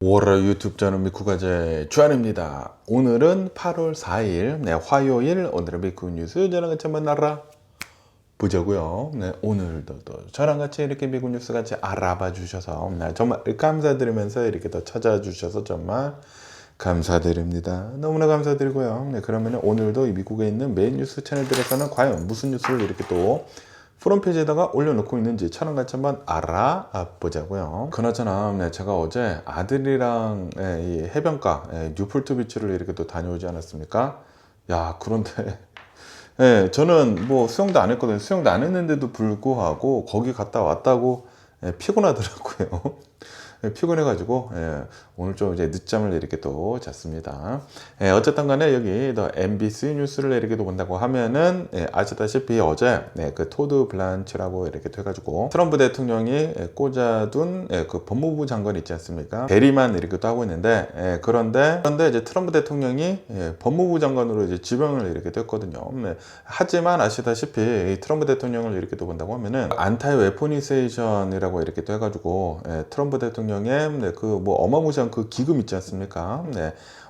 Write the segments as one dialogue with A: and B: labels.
A: 월요 유튜브 저는 미쿠가제 주한입니다. 오늘은 8월 4일 화요일. 오늘의 미쿠 뉴스 저랑 같이 한번 알아보자고요. 오늘도 또 저랑 같이 이렇게 미쿠 뉴스 같이 알아봐 주셔서 정말 감사드리면서 이렇게 또 찾아주셔서 정말 감사드립니다. 너무나 감사드리고요. 그러면 오늘도 이 미국에 있는 메인 뉴스 채널들에서는 과연 무슨 뉴스를 이렇게 또 프론페이지에다가 올려놓고 있는지 저랑 같이 한번 알아보자고요. 그나저나 제가 어제 아들이랑 이 해변가 뉴폴트 비치를 이렇게 또 다녀오지 않았습니까? 야, 그런데 저는 뭐 수영도 안 했거든요. 수영도 안 했는데도 불구하고 거기 갔다 왔다고 피곤하더라고요. 피곤해가지고 오늘 좀 이제 늦잠을 이렇게 또 잤습니다. 어쨌든 간에 여기 더 MBC 뉴스를 이렇게 또 본다고 하면은 아시다시피 어제 그 토드 블란치라고 이렇게 돼가지고 트럼프 대통령이 꽂아둔 그 법무부 장관 있지 않습니까? 대리만 이렇게 또 하고 있는데 그런데 이제 트럼프 대통령이 법무부 장관으로 이제 지명을 이렇게 됐거든요. 하지만 아시다시피 이 트럼프 대통령을 이렇게 또 본다고 하면은 안타이 웨포니세이션이라고 이렇게 또 해가지고 트럼프 대통령의 그 뭐 어마무시한 그 기금 있지 않습니까?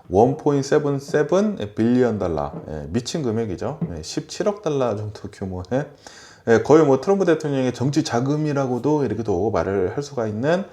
A: 1.77 빌리언 달러 미친 금액이죠. 17억 달러 정도 규모의 거의 뭐 트럼프 대통령의 정치 자금이라고도 이렇게 또 말을 할 수가 있는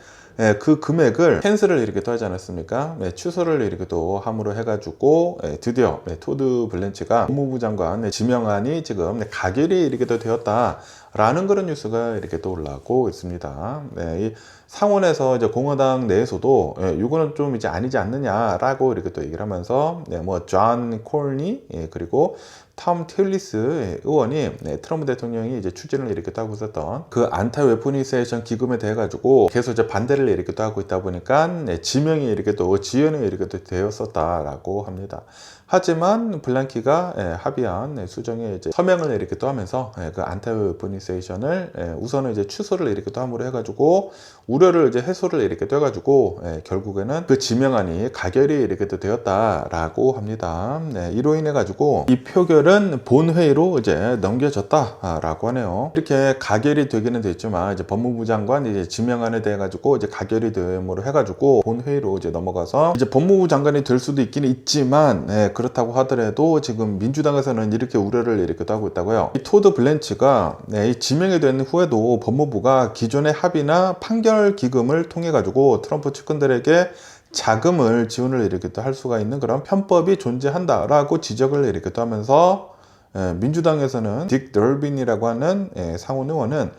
A: 그 금액을 캔슬을 이렇게 또 하지 않았습니까? 취소를 이렇게 또 함으로 해가지고 드디어 토드 블랜치가 법무부 장관 지명안이 지금 가결이 이렇게 또 되었다라는 그런 뉴스가 이렇게 또 올라오고 있습니다. 이 상원에서 이제 공화당 내에서도 이거는 좀 이제 아니지 않느냐라고 이렇게 또 얘기를 하면서 뭐 존 콜니 그리고 톰 틸리스 의원이 트럼프 대통령이 이제 추진을 이렇게 또 하고 있었던 그 안타 웨포니세이션 기금에 대해 가지고 계속 이제 반대를 이렇게 또 하고 있다 보니까 지명이 이렇게 또 지연이 이렇게 또 되었었다라고 합니다. 하지만 블랑키가 합의한 수정에 이제 서명을 이렇게 또 하면서 그 안타 웨포니세이션을 우선은 이제 취소를 이렇게 또 함으로 해가지고 우려를 이제 해소를 이렇게 또 해가지고 결국에는 그 지명안이 가결이 이렇게 또 되었다라고 합니다. 이로 인해 가지고 이 표결은 본회의로 이제 넘겨졌다라고 하네요. 이렇게 가결이 되기는 됐지만 이제 법무부 장관 이제 지명안에 대해 가지고 이제 가결이 됨으로 해가지고 본회의로 이제 넘어가서 이제 법무부 장관이 될 수도 있기는 있지만 그렇다고 하더라도 지금 민주당에서는 이렇게 우려를 이렇게 또 하고 있다고요. 이 토드 블랜치가 이 지명이 된 후에도 법무부가 기존의 합의나 판결 기금을 통해 가지고 트럼프 측근들에게 자금을 지원을 이렇게 또 할 수가 있는 그런 편법이 존재한다라고 지적을 이렇게 또 하면서 민주당에서는 딕 덜빈이라고 하는 상원 의원은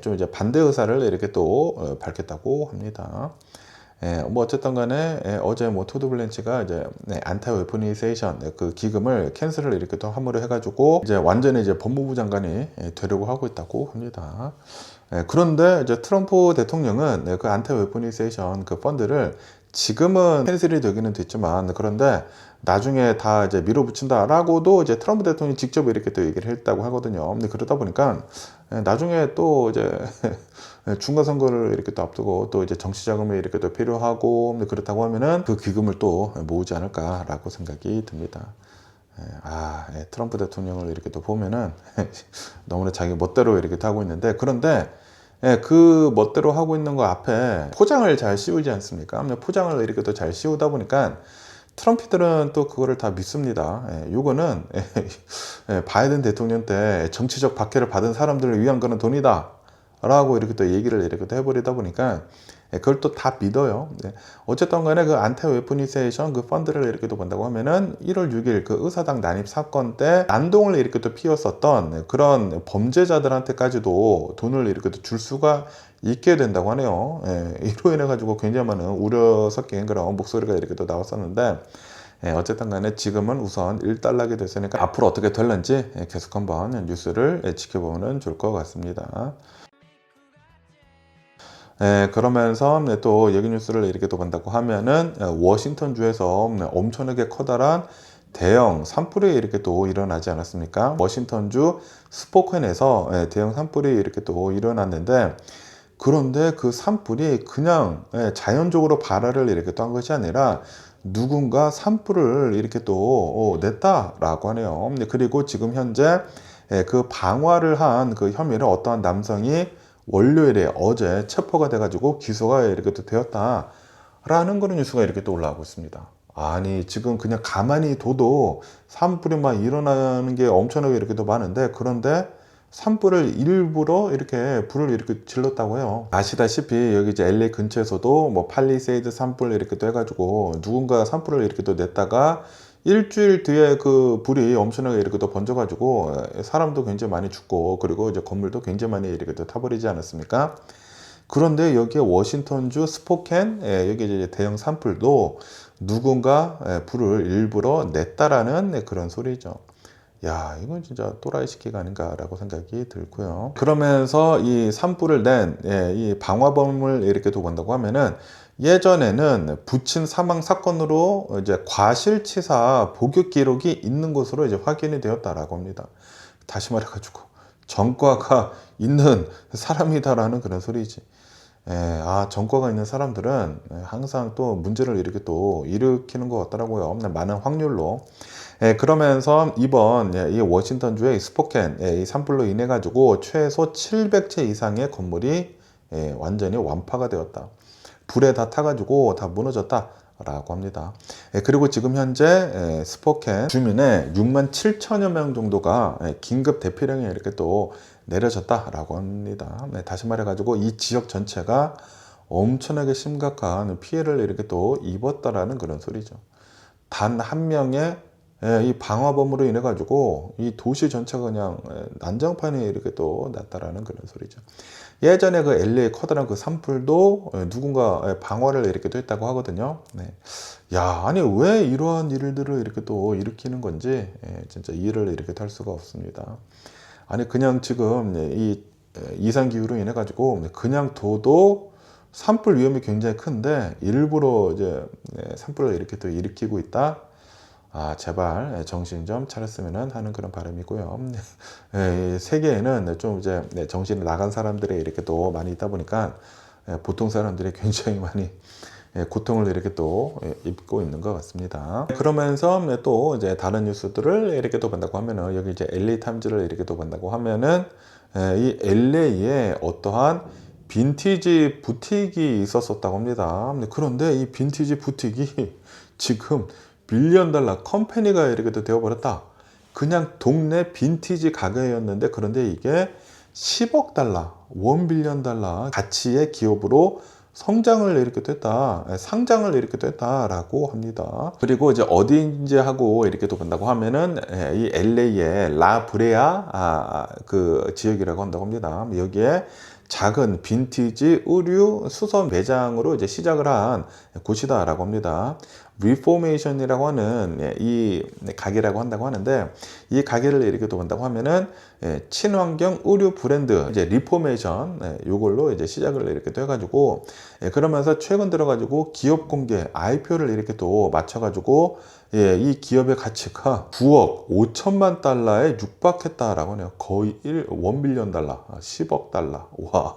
A: 좀 이제 반대 의사를 이렇게 또 밝혔다고 합니다. 뭐 어쨌든 간에 어제 뭐 토드 블랜치가 이제 안타 웨포니세이션 그 기금을 캔슬을 이렇게 또 함으로 해가지고 이제 완전히 이제 법무부 장관이 되려고 하고 있다고 합니다. 그런데 이제 트럼프 대통령은 그 안타 웨포니세이션 그 펀드를 지금은 캔슬이 되기는 됐지만 그런데 나중에 다 이제 밀어붙인다라고도 이제 트럼프 대통령이 직접 이렇게 또 얘기를 했다고 하거든요. 근데 그러다 보니까 나중에 또 이제 중간 선거를 이렇게 또 앞두고 또 이제 정치 자금이 이렇게 또 필요하고 그렇다고 하면은 그 기금을 또 모으지 않을까라고 생각이 듭니다. 트럼프 대통령을 이렇게 또 보면은 너무나 자기 멋대로 이렇게 하고 있는데 그런데 그 멋대로 하고 있는 거 앞에 포장을 잘 씌우지 않습니까? 포장을 이렇게 또 잘 씌우다 보니까 트럼피들은 또 그거를 다 믿습니다. 요거는 바이든 대통령 때 정치적 박해를 받은 사람들을 위한 거는 돈이다 라고 이렇게 또 얘기를 이렇게 또 해버리다 보니까 그걸 또 다 믿어요. 어쨌든 간에 그 안타 웨포니세이션 그 펀드를 이렇게 또 본다고 하면은 1월 6일 그 의사당 난입 사건 때 난동을 이렇게 또 피웠었던 그런 범죄자들한테까지도 돈을 이렇게 또 줄 수가 있게 된다고 하네요. 이로 인해 가지고 굉장히 많은 우려 섞인 그런 목소리가 이렇게 또 나왔었는데 어쨌든 간에 지금은 우선 일단락이 됐으니까 앞으로 어떻게 될는지 계속 한번 뉴스를 지켜보면 좋을 것 같습니다. 그러면서 또 여기 뉴스를 이렇게 또 본다고 하면은 워싱턴주에서 엄청나게 커다란 대형 산불이 이렇게 또 일어나지 않았습니까? 워싱턴주 스포컨에서 대형 산불이 이렇게 또 일어났는데 그런데 그 산불이 그냥 자연적으로 발화를 이렇게 또 한 것이 아니라 누군가 산불을 이렇게 또 냈다라고 하네요. 그리고 지금 현재 그 방화를 한 그 혐의를 어떠한 남성이 월요일에 어제 체포가 돼가지고 기소가 이렇게 또 되었다라는 그런 뉴스가 이렇게 또 올라오고 있습니다. 아니 지금 그냥 가만히 둬도 산불이 막 일어나는 게 엄청나게 이렇게 또 많은데, 그런데 산불을 일부러 이렇게 불을 이렇게 질렀다고 해요. 아시다시피 여기 이제 LA 근처에서도 뭐 팔리세이드 산불 이렇게 또 해가지고 누군가 산불을 이렇게 또 냈다가 일주일 뒤에 그 불이 엄청나게 이렇게 또 번져가지고 사람도 굉장히 많이 죽고, 그리고 이제 건물도 굉장히 많이 이렇게 또 타버리지 않았습니까? 그런데 여기에 워싱턴주 스포켄, 여기 이제 대형 산불도 누군가 불을 일부러 냈다라는 그런 소리죠. 야, 이건 진짜 또라이 시기가 아닌가라고 생각이 들고요. 그러면서 이 산불을 낸 이 방화범을 이렇게 두고 본다고 하면은, 예전에는 부친 사망 사건으로 이제 과실치사 복역 기록이 있는 것으로 이제 확인이 되었다라고 합니다. 다시 말해가지고 전과가 있는 사람이다라는 그런 소리지. 전과가 있는 사람들은 항상 또 문제를 이렇게 또 일으키는 것 같더라고요. 많은 확률로. 그러면서 이번 이 워싱턴주의 스포켄 이 산불로 인해 가지고 최소 700채 이상의 건물이 완전히 완파가 되었다. 불에 다 타가지고 다 무너졌다 라고 합니다. 그리고 지금 현재 스포켄 주민의 6만 7천여 명 정도가 긴급 대피령이 이렇게 또 내려졌다라고 합니다. 다시 말해가지고 이 지역 전체가 엄청나게 심각한 피해를 이렇게 또 입었다라는 그런 소리죠. 단 한 명의 이 방화범으로 인해 가지고 이 도시 전체가 그냥 난장판이 이렇게 또 났다라는 그런 소리죠. 예전에 그 LA 커다란 그 산불도 누군가 방화를 이렇게 또 했다고 하거든요. 네. 야, 아니 왜 이러한 일들을 이렇게 또 일으키는 건지 진짜 이해를 이렇게 할 수가 없습니다. 아니 그냥 지금 이 이상 기후로 인해 가지고 그냥 둬도 산불 위험이 굉장히 큰데 일부러 이제 산불을 이렇게 또 일으키고 있다. 제발 정신 좀 차렸으면 하는 그런 바람이고요. 세계에는 좀 이제 정신이 나간 사람들이 이렇게 또 많이 있다 보니까 보통 사람들이 굉장히 많이 고통을 이렇게 또 입고 있는 것 같습니다. 그러면서 또 이제 다른 뉴스들을 이렇게 또 본다고 하면은, 여기 이제 LA 타임즈를 이렇게 또 본다고 하면은 이 LA에 어떠한 빈티지 부틱이 있었었다고 합니다. 그런데 이 빈티지 부틱이 지금 빌리언 달러 컴퍼니가 이렇게 또 되어버렸다. 그냥 동네 빈티지 가게였는데, 그런데 이게 10억 달러, 1빌리언 달러 가치의 기업으로 성장을 이렇게 됐다, 상장을 이렇게 됐다라고 합니다. 그리고 이제 어디인지 하고 이렇게 또 본다고 하면은 이 LA의 라브레아 그 지역이라고 한다고 합니다. 여기에 작은 빈티지 의류 수선 매장으로 이제 시작을 한 곳이다라고 합니다. 리포메이션이라고 하는 이 가게라고 한다고 하는데, 이 가게를 이렇게 또 본다고 하면은 친환경 의류 브랜드 이제 리포메이션 요걸로 이제 시작을 이렇게 또 해가지고, 그러면서 최근 들어가지고 기업 공개 IPO를 이렇게 또 맞춰가지고 이 기업의 가치가 9억 5천만 달러에 육박했다라고 하네요. 거의 1빌리언 달러, 10억 달러. 와,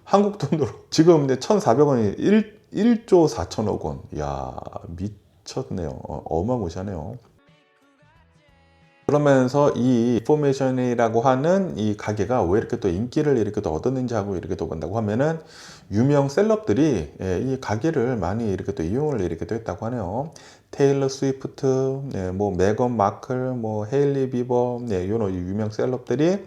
A: 한국 돈으로 지금 1,400원이 1조 4천억 원. 이야, 미쳤네요. 어마무시하네요. 그러면서 이 인포메이션이라고 하는 이 가게가 왜 이렇게 또 인기를 이렇게 또 얻었는지 하고 이렇게 또 본다고 하면은, 유명 셀럽들이 이 가게를 많이 이렇게 또 이용을 이렇게 또 했다고 하네요. 테일러 스위프트, 뭐 메건 마클, 뭐 헤일리 비버, 이런 유명 셀럽들이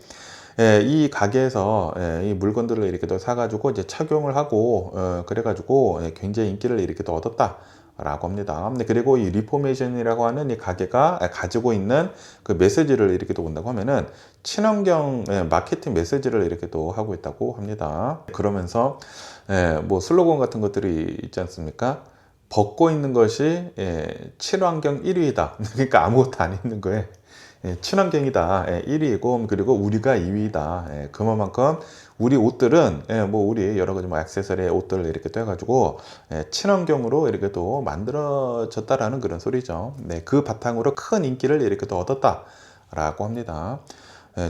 A: 이 가게에서 이 물건들을 이렇게 또 사가지고 이제 착용을 하고 그래가지고 굉장히 인기를 이렇게 또 얻었다. 라고 합니다. 그리고 이 리포메이션이라고 하는 이 가게가 가지고 있는 그 메시지를 이렇게 또 본다고 하면은 친환경 마케팅 메시지를 이렇게 또 하고 있다고 합니다. 그러면서 뭐 슬로건 같은 것들이 있지 않습니까? 벗고 있는 것이 친환경 1위다. 그러니까 아무것도 안 입는 거에 친환경이다 1위이고, 그리고 우리가 2위다. 그만큼 우리 옷들은 뭐 우리 여러 가지 뭐 액세서리 옷들을 이렇게 또 해가지고 친환경으로 이렇게 또 만들어졌다라는 그런 소리죠. 그 바탕으로 큰 인기를 이렇게 또 얻었다라고 합니다.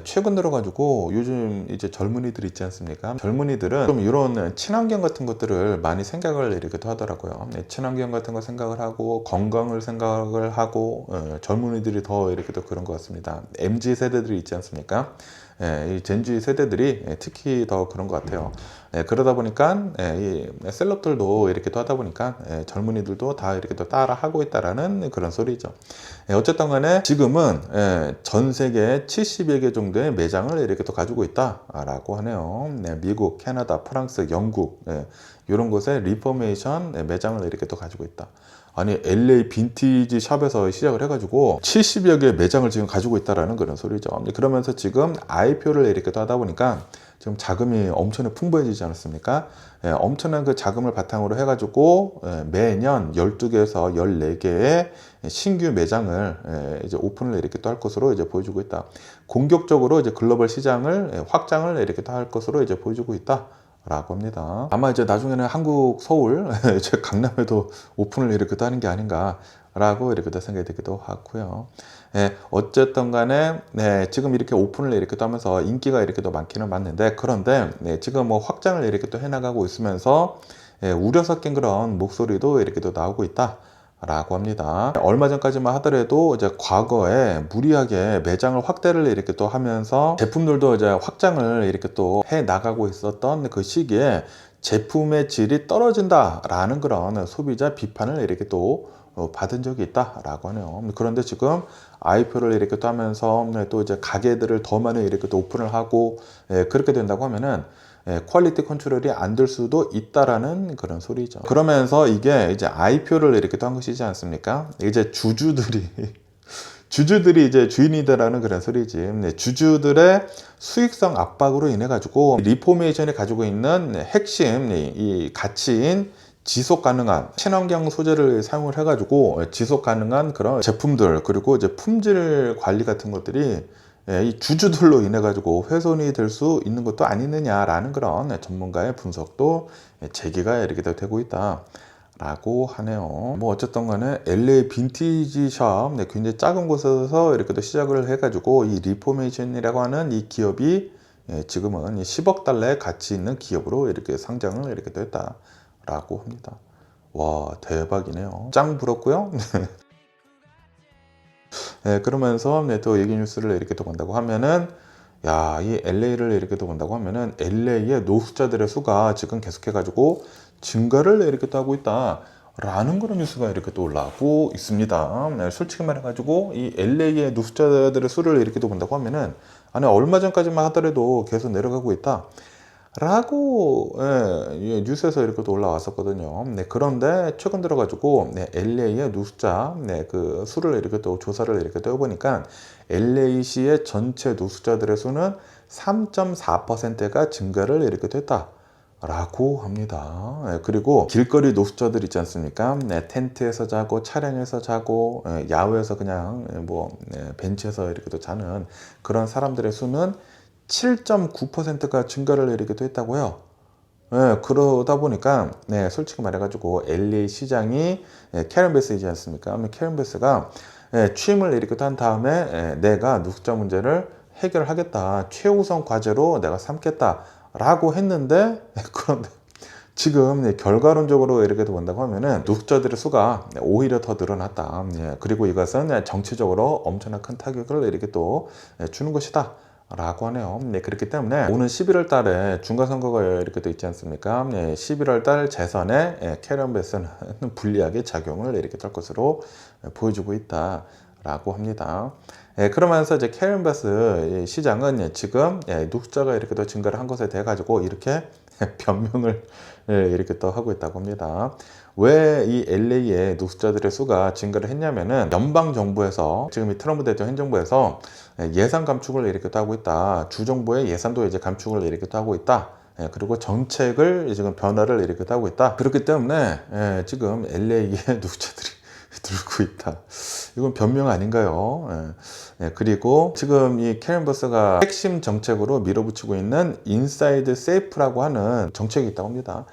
A: 최근 들어가지고 요즘 이제 젊은이들 있지 않습니까? 젊은이들은 좀 이런 친환경 같은 것들을 많이 생각을 이렇게 또 하더라고요. 친환경 같은 거 생각을 하고 건강을 생각을 하고 젊은이들이 더 이렇게 또 그런 것 같습니다. MZ 세대들이 있지 않습니까? 이 젠지 세대들이 특히 더 그런 것 같아요. 그러다 보니까 이 셀럽들도 이렇게 또 하다 보니까 젊은이들도 다 이렇게 또 따라 하고 있다라는 그런 소리죠. 어쨌든 간에 지금은 전 세계 70여 개 정도의 매장을 이렇게 또 가지고 있다라고 하네요. 미국, 캐나다, 프랑스, 영국 이런 곳에 리포메이션 매장을 이렇게 또 가지고 있다. 아니 LA 빈티지 샵에서 시작을 해가지고 70여 개 매장을 지금 가지고 있다라는 그런 소리죠. 그러면서 지금 IPO를 이렇게 또 하다 보니까 지금 자금이 엄청나게 풍부해지지 않았습니까? 엄청난 그 자금을 바탕으로 해가지고 매년 12개에서 14개의 신규 매장을 이제 오픈을 이렇게 또 할 것으로 이제 보여주고 있다. 공격적으로 이제 글로벌 시장을 확장을 이렇게 또 할 것으로 이제 보여주고 있다. 라고 합니다. 아마 이제 나중에는 한국 서울, 제 강남에도 오픈을 이렇게 하는 게 아닌가 라고 이렇게 생각이 되기도 하고요. 어쨌든 간에 지금 이렇게 오픈을 이렇게 또 하면서 인기가 이렇게 또 많기는 많는데 그런데 지금 뭐 확장을 이렇게 또 해나가고 있으면서 우려 섞인 그런 목소리도 이렇게 또 나오고 있다. 라고 합니다. 얼마 전까지만 하더라도 이제 과거에 무리하게 매장을 확대를 이렇게 또 하면서 제품들도 이제 확장을 이렇게 또 해 나가고 있었던 그 시기에 제품의 질이 떨어진다라는 그런 소비자 비판을 이렇게 또 받은 적이 있다라고 하네요. 그런데 지금 IPO를 이렇게 또 하면서 또 이제 가게들을 더 많이 이렇게 또 오픈을 하고 그렇게 된다고 하면은 퀄리티 컨트롤이 안 될 수도 있다라는 그런 소리죠. 그러면서 이게 이제 IPO를 이렇게 또 한 것이지 않습니까? 이제 주주들이 이제 주인이다라는 그런 소리지. 주주들의 수익성 압박으로 인해 가지고 리포메이션이 가지고 있는 핵심 이 가치인 지속 가능한 친환경 소재를 사용을 해가지고 지속 가능한 그런 제품들 그리고 이제 품질 관리 같은 것들이 이 주주들로 인해 가지고 훼손이 될 수 있는 것도 아니느냐라는 그런 전문가의 분석도 제기가 이렇게 되고 있다. 라고 하네요. 뭐 어쨌든 간에 LA 빈티지 샵 굉장히 작은 곳에서 이렇게 시작을 해가지고 이 리포메이션이라고 하는 이 기업이 지금은 10억 달러의 가치 있는 기업으로 이렇게 상장을 이렇게 됐다. 라고 합니다. 와 대박이네요. 짱 부럽고요. 그러면서 또 얘기 뉴스를 이렇게 또 본다고 하면은 야, 이 LA를 이렇게 또 본다고 하면은 LA의 노숙자들의 수가 지금 계속해가지고 증가를 이렇게 또 하고 있다. 라는 그런 뉴스가 이렇게 또 올라오고 있습니다. 솔직히 말해가지고 이 LA의 노숙자들의 수를 이렇게 또 본다고 하면은 아니 얼마 전까지만 하더라도 계속 내려가고 있다. 라고 뉴스에서 이렇게 또 올라왔었거든요. 그런데 최근 들어가지고 LA의 노숙자 그 수를 이렇게 또 조사를 이렇게 또 해보니까 LA시의 전체 노숙자들의 수는 3.4%가 증가를 이렇게 됐다. 라고 합니다. 그리고 길거리 노숙자들 있지 않습니까? 텐트에서 자고 차량에서 자고 야외에서 그냥 뭐 벤치에서 이렇게 또 자는 그런 사람들의 수는 7.9%가 증가를 이렇게 또 했다고요. 그러다 보니까 솔직히 말해가지고 LA 시장이 캐런 베스이지 않습니까? 캐런 베스가 취임을 이렇게 한 다음에 내가 노숙자 문제를 해결하겠다, 최우선 과제로 내가 삼겠다 라고 했는데 그런데 지금 결과론적으로 이렇게 본다고 하면은 노숙자들의 수가 오히려 더 늘어났다. 그리고 이것은 정치적으로 엄청난 큰 타격을 이렇게 또 주는 것이다. 라고 하네요. 그렇기 때문에 오는 11월 달에 중간선거가 이렇게 또 있지 않습니까? 11월 달 재선에 캐런 베스는 불리하게 작용을 이렇게 할 것으로 보여주고 있다. 라고 합니다. 그러면서 이제 캐런 베스 시장은 지금 노숙자가 이렇게 또 증가를 한 것에 대해 가지고 이렇게 변명을 이렇게 또 하고 있다고 합니다. 왜 이 LA의 노숙자들의 수가 증가를 했냐면은 연방 정부에서 지금 이 트럼프 대통령 행정부에서 예산 감축을 이렇게 또 하고 있다. 주 정부의 예산도 이제 감축을 이렇게 또 하고 있다. 그리고 정책을 지금 변화를 이렇게 또 하고 있다. 그렇기 때문에 지금 LA의 노숙자들이 늘고 있다. 이건 변명 아닌가요? 그리고 지금 이 캐런 베스가 핵심 정책으로 밀어붙이고 있는 인사이드 세이프라고 하는 정책이 있다고 합니다.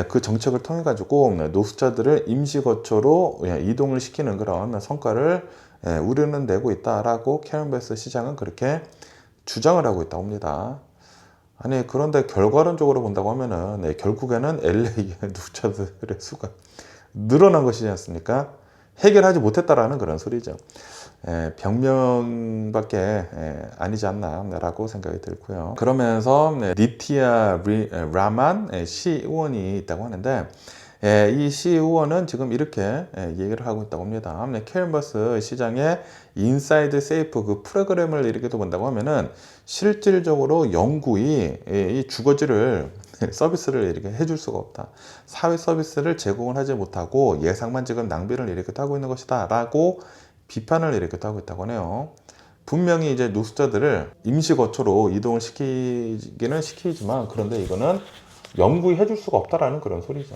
A: 그 정책을 통해 가지고 노숙자들을 임시거처로 이동을 시키는 그런 성과를 우려는 내고 있다라고 캐런 베스 시장은 그렇게 주장을 하고 있다고 합니다. 아니 그런데 결과론적으로 본다고 하면은 결국에는 LA의 노숙자들의 수가 늘어난 것이지 않습니까? 해결하지 못했다라는 그런 소리죠. 병명밖에 아니지 않나라고 생각이 들고요. 그러면서 니티아 라만 시의원이 있다고 하는데 이 시의원은 지금 이렇게 얘기를 하고 있다고 합니다. 캐런버스 시장의 인사이드 세이프 그 프로그램을 이렇게 또 본다고 하면은 실질적으로 영구히 이 주거지를 서비스를 이렇게 해줄 수가 없다. 사회 서비스를 제공을 하지 못하고 예상만 지금 낭비를 이렇게 하고 있는 것이다 라고 비판을 이렇게 하고 있다고 하네요. 분명히 이제 노숙자들을 임시 거처로 이동을 시키기는 시키지만 그런데 이거는 영구히 해줄 수가 없다라는 그런 소리죠.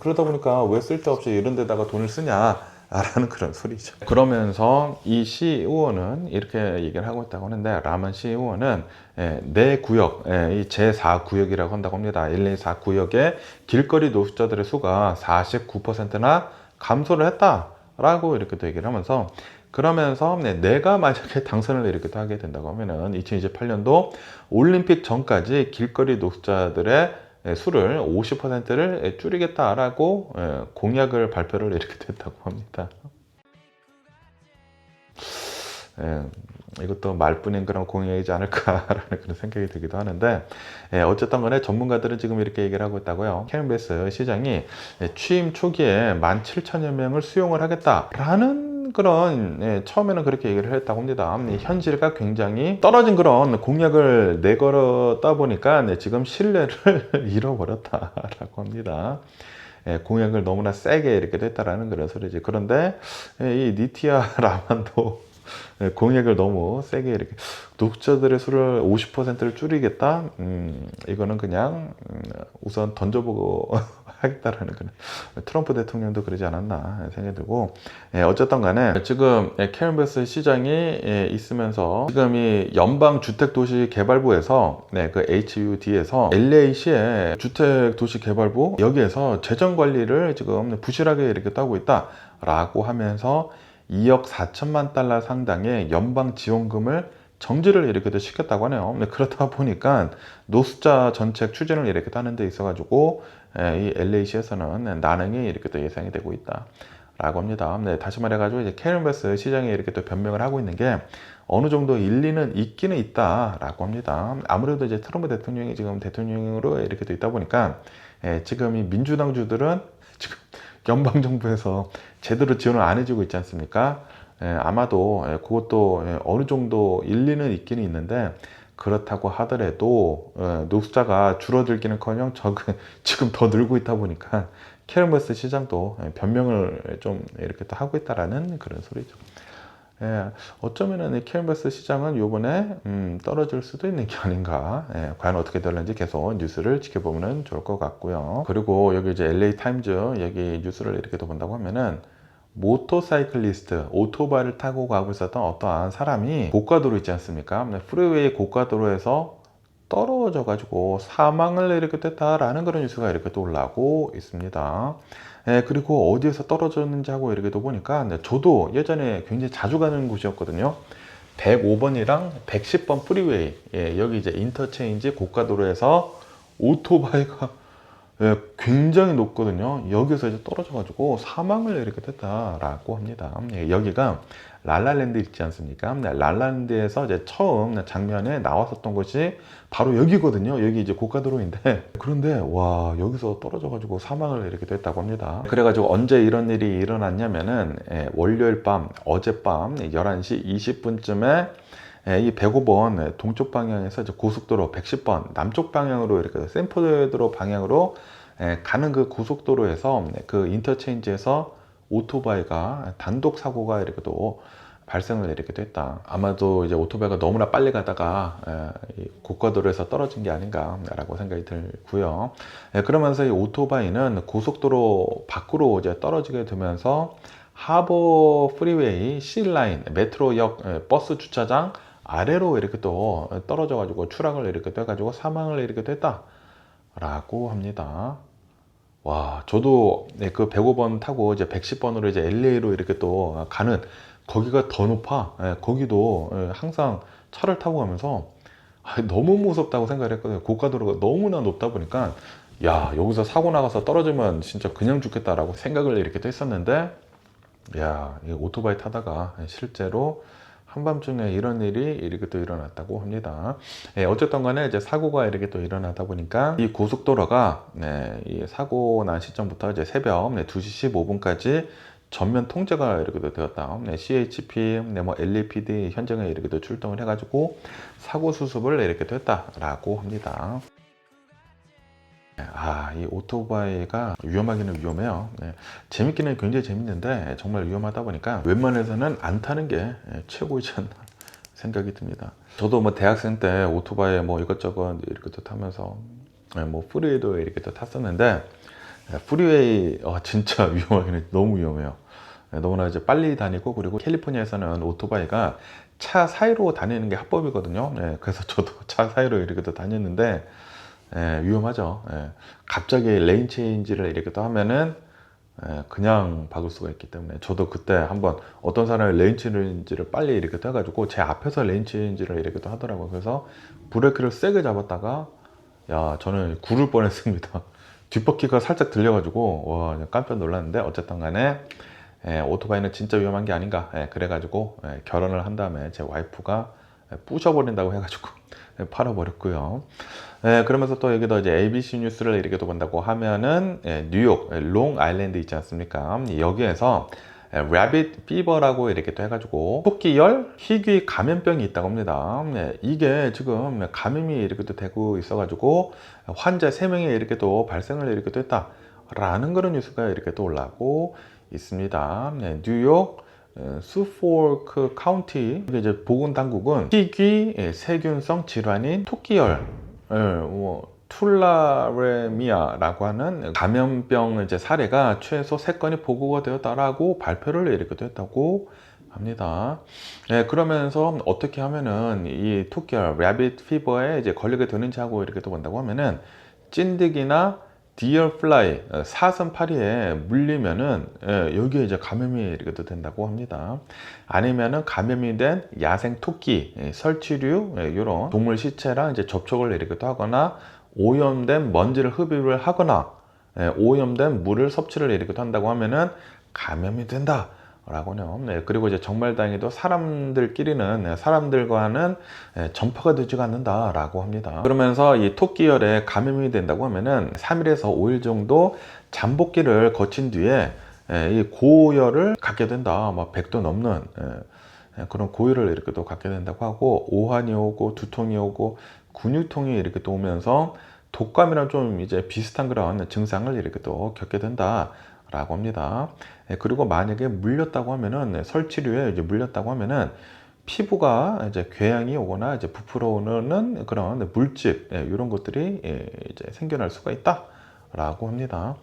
A: 그러다 보니까 왜 쓸데없이 이런 데다가 돈을 쓰냐 라는 그런 소리죠. 그러면서 이 시의원은 이렇게 얘기를 하고 있다고 하는데 라만 시의원은 내 구역, 이 제4구역이라고 한다고 합니다. LA 4구역의 길거리 노숙자들의 수가 49%나 감소를 했다라고 이렇게 또 얘기를 하면서 그러면서 내가 만약에 당선을 이렇게 또 하게 된다고 하면은 2028년도 올림픽 전까지 길거리 노숙자들의 수를 50%를 줄이겠다라고 공약을 발표를 이렇게 됐다고 합니다. 이것도 말뿐인 그런 공약이지 않을까라는 그런 생각이 들기도 하는데 어쨌든 간에 전문가들은 지금 이렇게 얘기를 하고 있다고요. 캐런베스 시장이 취임 초기에 17,000여 명을 수용을 하겠다라는 그런 처음에는 그렇게 얘기를 했다고 합니다. 현실과 굉장히 떨어진 그런 공약을 내걸었다 보니까 지금 신뢰를 잃어버렸다라고 합니다. 공약을 너무나 세게 이렇게 됐다라는 그런 소리지. 그런데 이 니티아 라만도 공약을 너무 세게 이렇게 독자들의 수를 50%를 줄이겠다. 이거는 그냥 우선 던져보고 하겠다라는 그런 트럼프 대통령도 그러지 않았나 생각이 들고 어쨌든 간에 지금 캐런베스 시장이 있으면서 지금 이 연방주택도시개발부에서 그 HUD에서 LA시의 주택도시개발부 여기에서 재정관리를 지금 부실하게 이렇게 하고 있다라고 하면서 2억 4천만 달러 상당의 연방 지원금을 정지를 이렇게 시켰다고 하네요. 그렇다 보니까 노숙자 정책 추진을 이렇게 하는 데 있어가지고 이 LA시에서는 난항이 이렇게 또 예상이 되고 있다라고 합니다. 다시 말해가지고 이제 캐런베스 시장에 이렇게 또 변명을 하고 있는 게 어느 정도 일리는 있기는 있다라고 합니다. 아무래도 이제 트럼프 대통령이 지금 대통령으로 이렇게 또 있다 보니까 지금 이 민주당주들은 지금 연방정부에서 제대로 지원을 안 해주고 있지 않습니까? 아마도 그것도 어느 정도 일리는 있기는 있는데 그렇다고 하더라도 노숙자가 줄어들기는커녕 지금 더 늘고 있다 보니까 캐런베스 시장도 변명을 좀 이렇게 또 하고 있다라는 그런 소리죠. 어쩌면은 캐런베스 시장은 요번에 떨어질 수도 있는 게 아닌가. 과연 어떻게 될는지 계속 뉴스를 지켜보면 좋을 것 같고요. 그리고 여기 이제 LA 타임즈 여기 뉴스를 이렇게 또 본다고 하면은 모터사이클리스트, 오토바이를 타고 가고 있었던 어떠한 사람이 고가도로 있지 않습니까? 프리웨이 고가도로에서 떨어져 가지고 사망을 이렇게 됐다라는 그런 뉴스가 이렇게 또 올라오고 있습니다. 그리고 어디에서 떨어졌는지 하고 이렇게 또 보니까 저도 예전에 굉장히 자주 가는 곳이었거든요. 105번이랑 110번 프리웨이, 여기 이제 인터체인지 고가도로에서 오토바이가 굉장히 높거든요. 여기서 이제 떨어져가지고 사망을 이렇게 됐다라고 합니다. 여기가 랄라랜드 있지 않습니까? 랄라랜드에서 이제 처음 장면에 나왔었던 곳이 바로 여기거든요. 여기 이제 고가도로인데 그런데 와 여기서 떨어져가지고 사망을 이렇게 됐다고 합니다. 그래가지고 언제 이런 일이 일어났냐면은 월요일 밤 어젯밤 11시 20분쯤에 이 105번 동쪽 방향에서 이제 고속도로 110번 남쪽 방향으로 이렇게 샌포드로 방향으로 가는 그 고속도로에서 그 인터체인지에서 오토바이가 단독 사고가 이렇게 또 발생을 이렇게 됐다. 아마도 이제 오토바이가 너무나 빨리 가다가 고가도로에서 떨어진 게 아닌가라고 생각이 들고요. 그러면서 이 오토바이는 고속도로 밖으로 이제 떨어지게 되면서 하버 프리웨이 C라인 메트로역 버스 주차장 아래로 이렇게 또 떨어져 가지고 추락을 이렇게 돼 가지고 사망을 이렇게 됐다라고 합니다. 와, 저도 그 105번 타고 이제 110번으로 이제 LA로 이렇게 또 가는 거기가 더 높아. 거기도 항상 차를 타고 가면서 너무 무섭다고 생각을 했거든요. 고가도로가 너무나 높다 보니까 야, 여기서 사고 나가서 떨어지면 진짜 그냥 죽겠다라고 생각을 이렇게 또 했었는데 야, 이 오토바이 타다가 실제로 한밤중에 이런 일이 이렇게 또 일어났다고 합니다. 어쨌든 간에 이제 사고가 이렇게 또 일어나다 보니까 이 고속도로가 이 사고 난 시점부터 이제 새벽 2시 15분까지 전면 통제가 이렇게 또 되었다. CHP, 뭐 LAPD 현장에 이렇게 또 출동을 해가지고 사고 수습을 이렇게 됐다라고 합니다. 이 오토바이가 위험하기는 위험해요. 재밌기는 굉장히 재밌는데 정말 위험하다 보니까 웬만해서는 안 타는 게 최고이지 않나 생각이 듭니다. 저도 뭐 대학생 때 오토바이 뭐 이것저것 이렇게 또 타면서 뭐 프리웨이도 이렇게 또 탔었는데 프리웨이 진짜 위험하기는 너무 위험해요. 너무나 이제 빨리 다니고, 그리고 캘리포니아에서는 오토바이가 차 사이로 다니는 게 합법이거든요. 그래서 저도 차 사이로 이렇게 또 다녔는데 위험하죠. 갑자기 레인 체인지를 이렇게 또 하면은 그냥 박을 수가 있기 때문에, 저도 그때 한번 어떤 사람이 레인 체인지를 빨리 이렇게 또 해가지고 제 앞에서 레인 체인지를 이렇게 또 하더라고요. 그래서 브레이크를 세게 잡았다가 저는 구를 뻔했습니다. 뒷바퀴가 살짝 들려가지고 와, 깜짝 놀랐는데, 어쨌든 간에 오토바이는 진짜 위험한 게 아닌가, 그래가지고 결혼을 한 다음에 제 와이프가 부셔버린다고 해가지고 팔아버렸고요. 그러면서 또 여기도 이제 ABC 뉴스를 이렇게 또 본다고 하면은 뉴욕 롱 아일랜드 있지 않습니까? 여기에서 라빗 피버라고 이렇게 또 해가지고 토끼열 희귀 감염병이 있다고 합니다. 이게 지금 감염이 이렇게 또 되고 있어가지고 환자 3명이 이렇게 또 발생을 이렇게 또 했다라는 그런 뉴스가 이렇게 또 올라오고 있습니다. 뉴욕 수포크 카운티 이제 보건당국은 희귀 세균성 질환인 토끼열 툴라레미아라고 하는 감염병 이제 사례가 최소 3건이 보고가 되었다라고 발표를 이렇게 했다고 합니다. 그러면서 어떻게 하면은 이 토끼열 라빗 피버에 이제 걸리게 되는지 하고 이렇게 또 본다고 하면은, 찐득이나 디어 플라이 사슴파리에 물리면은 여기에 이제 감염이 이렇게 또 된다고 합니다. 아니면은 감염이 된 야생 토끼, 설치류 이런 동물 시체랑 이제 접촉을 이렇게 또 하거나, 오염된 먼지를 흡입을 하거나 오염된 물을 섭취를 이렇게 또 한다고 하면은 감염이 된다 라고요. 그리고 이제 정말 다행히도 사람들끼리는 사람들과는 전파가 되지가 않는다 라고 합니다. 그러면서 이 토끼열에 감염이 된다고 하면은 3일에서 5일 정도 잠복기를 거친 뒤에 이 고열을 갖게 된다. 막 100도 넘는 그런 고열을 이렇게 또 갖게 된다고 하고, 오한이 오고 두통이 오고 근육통이 이렇게 또 오면서 독감이랑 좀 이제 비슷한 그런 증상을 이렇게 또 겪게 된다 라고 합니다. 그리고 만약에 물렸다고 하면은, 설치류에 이제 물렸다고 하면은 피부가 이제 궤양이 오거나 이제 부풀어 오는 그런 물집 이런 것들이 이제 생겨날 수가 있다 라고 합니다.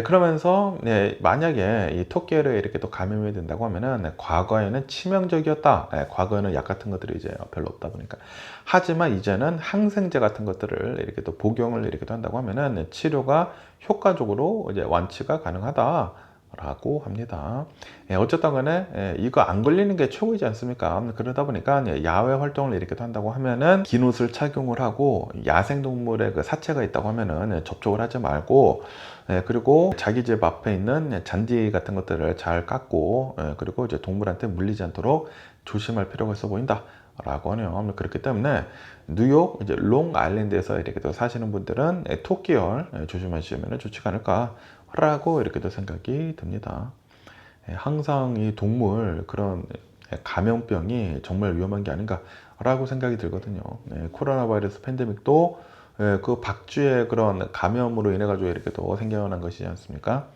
A: 그러면서 만약에 이 토끼를 이렇게 또 감염이 된다고 하면은, 과거에는 치명적이었다. 과거에는 약 같은 것들이 이제 별로 없다 보니까. 하지만 이제는 항생제 같은 것들을 이렇게 또 복용을 이렇게 또 한다고 하면은 치료가 효과적으로 이제 완치가 가능하다 라고 합니다. 어쨌든 간에 이거 안 걸리는 게 최고이지 않습니까? 그러다 보니까 야외 활동을 이렇게 한다고 하면은 긴 옷을 착용을 하고, 야생동물의 그 사체가 있다고 하면은 접촉을 하지 말고, 그리고 자기 집 앞에 있는 잔디 같은 것들을 잘 깎고, 그리고 이제 동물한테 물리지 않도록 조심할 필요가 있어 보인다 라고 하네요. 그렇기 때문에 뉴욕 이제 롱 아일랜드에서 이렇게 또 사시는 분들은 토끼열 조심하시면 좋지 않을까 라고 이렇게 또 생각이 듭니다. 항상 이 동물 그런 감염병이 정말 위험한 게 아닌가 라고 생각이 들거든요. 코로나 바이러스 팬데믹도 그 박쥐의 그런 감염으로 인해 가지고 이렇게 또 생겨난 것이지 않습니까?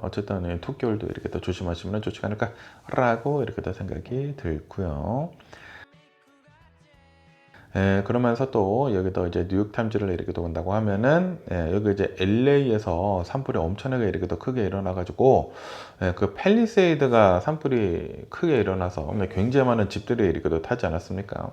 A: 어쨌든 토끼열도 이렇게 또 조심하시면 좋지 않을까 라고 이렇게 또 생각이 들고요. 그러면서 또 여기도 이제 뉴욕타임즈를 이렇게 또 본다고 하면은, 여기 이제 LA에서 산불이 엄청나게 이렇게 또 크게 일어나가지고, 그 팰리세이드가 산불이 크게 일어나서 굉장히 많은 집들이 이렇게 또 타지 않았습니까?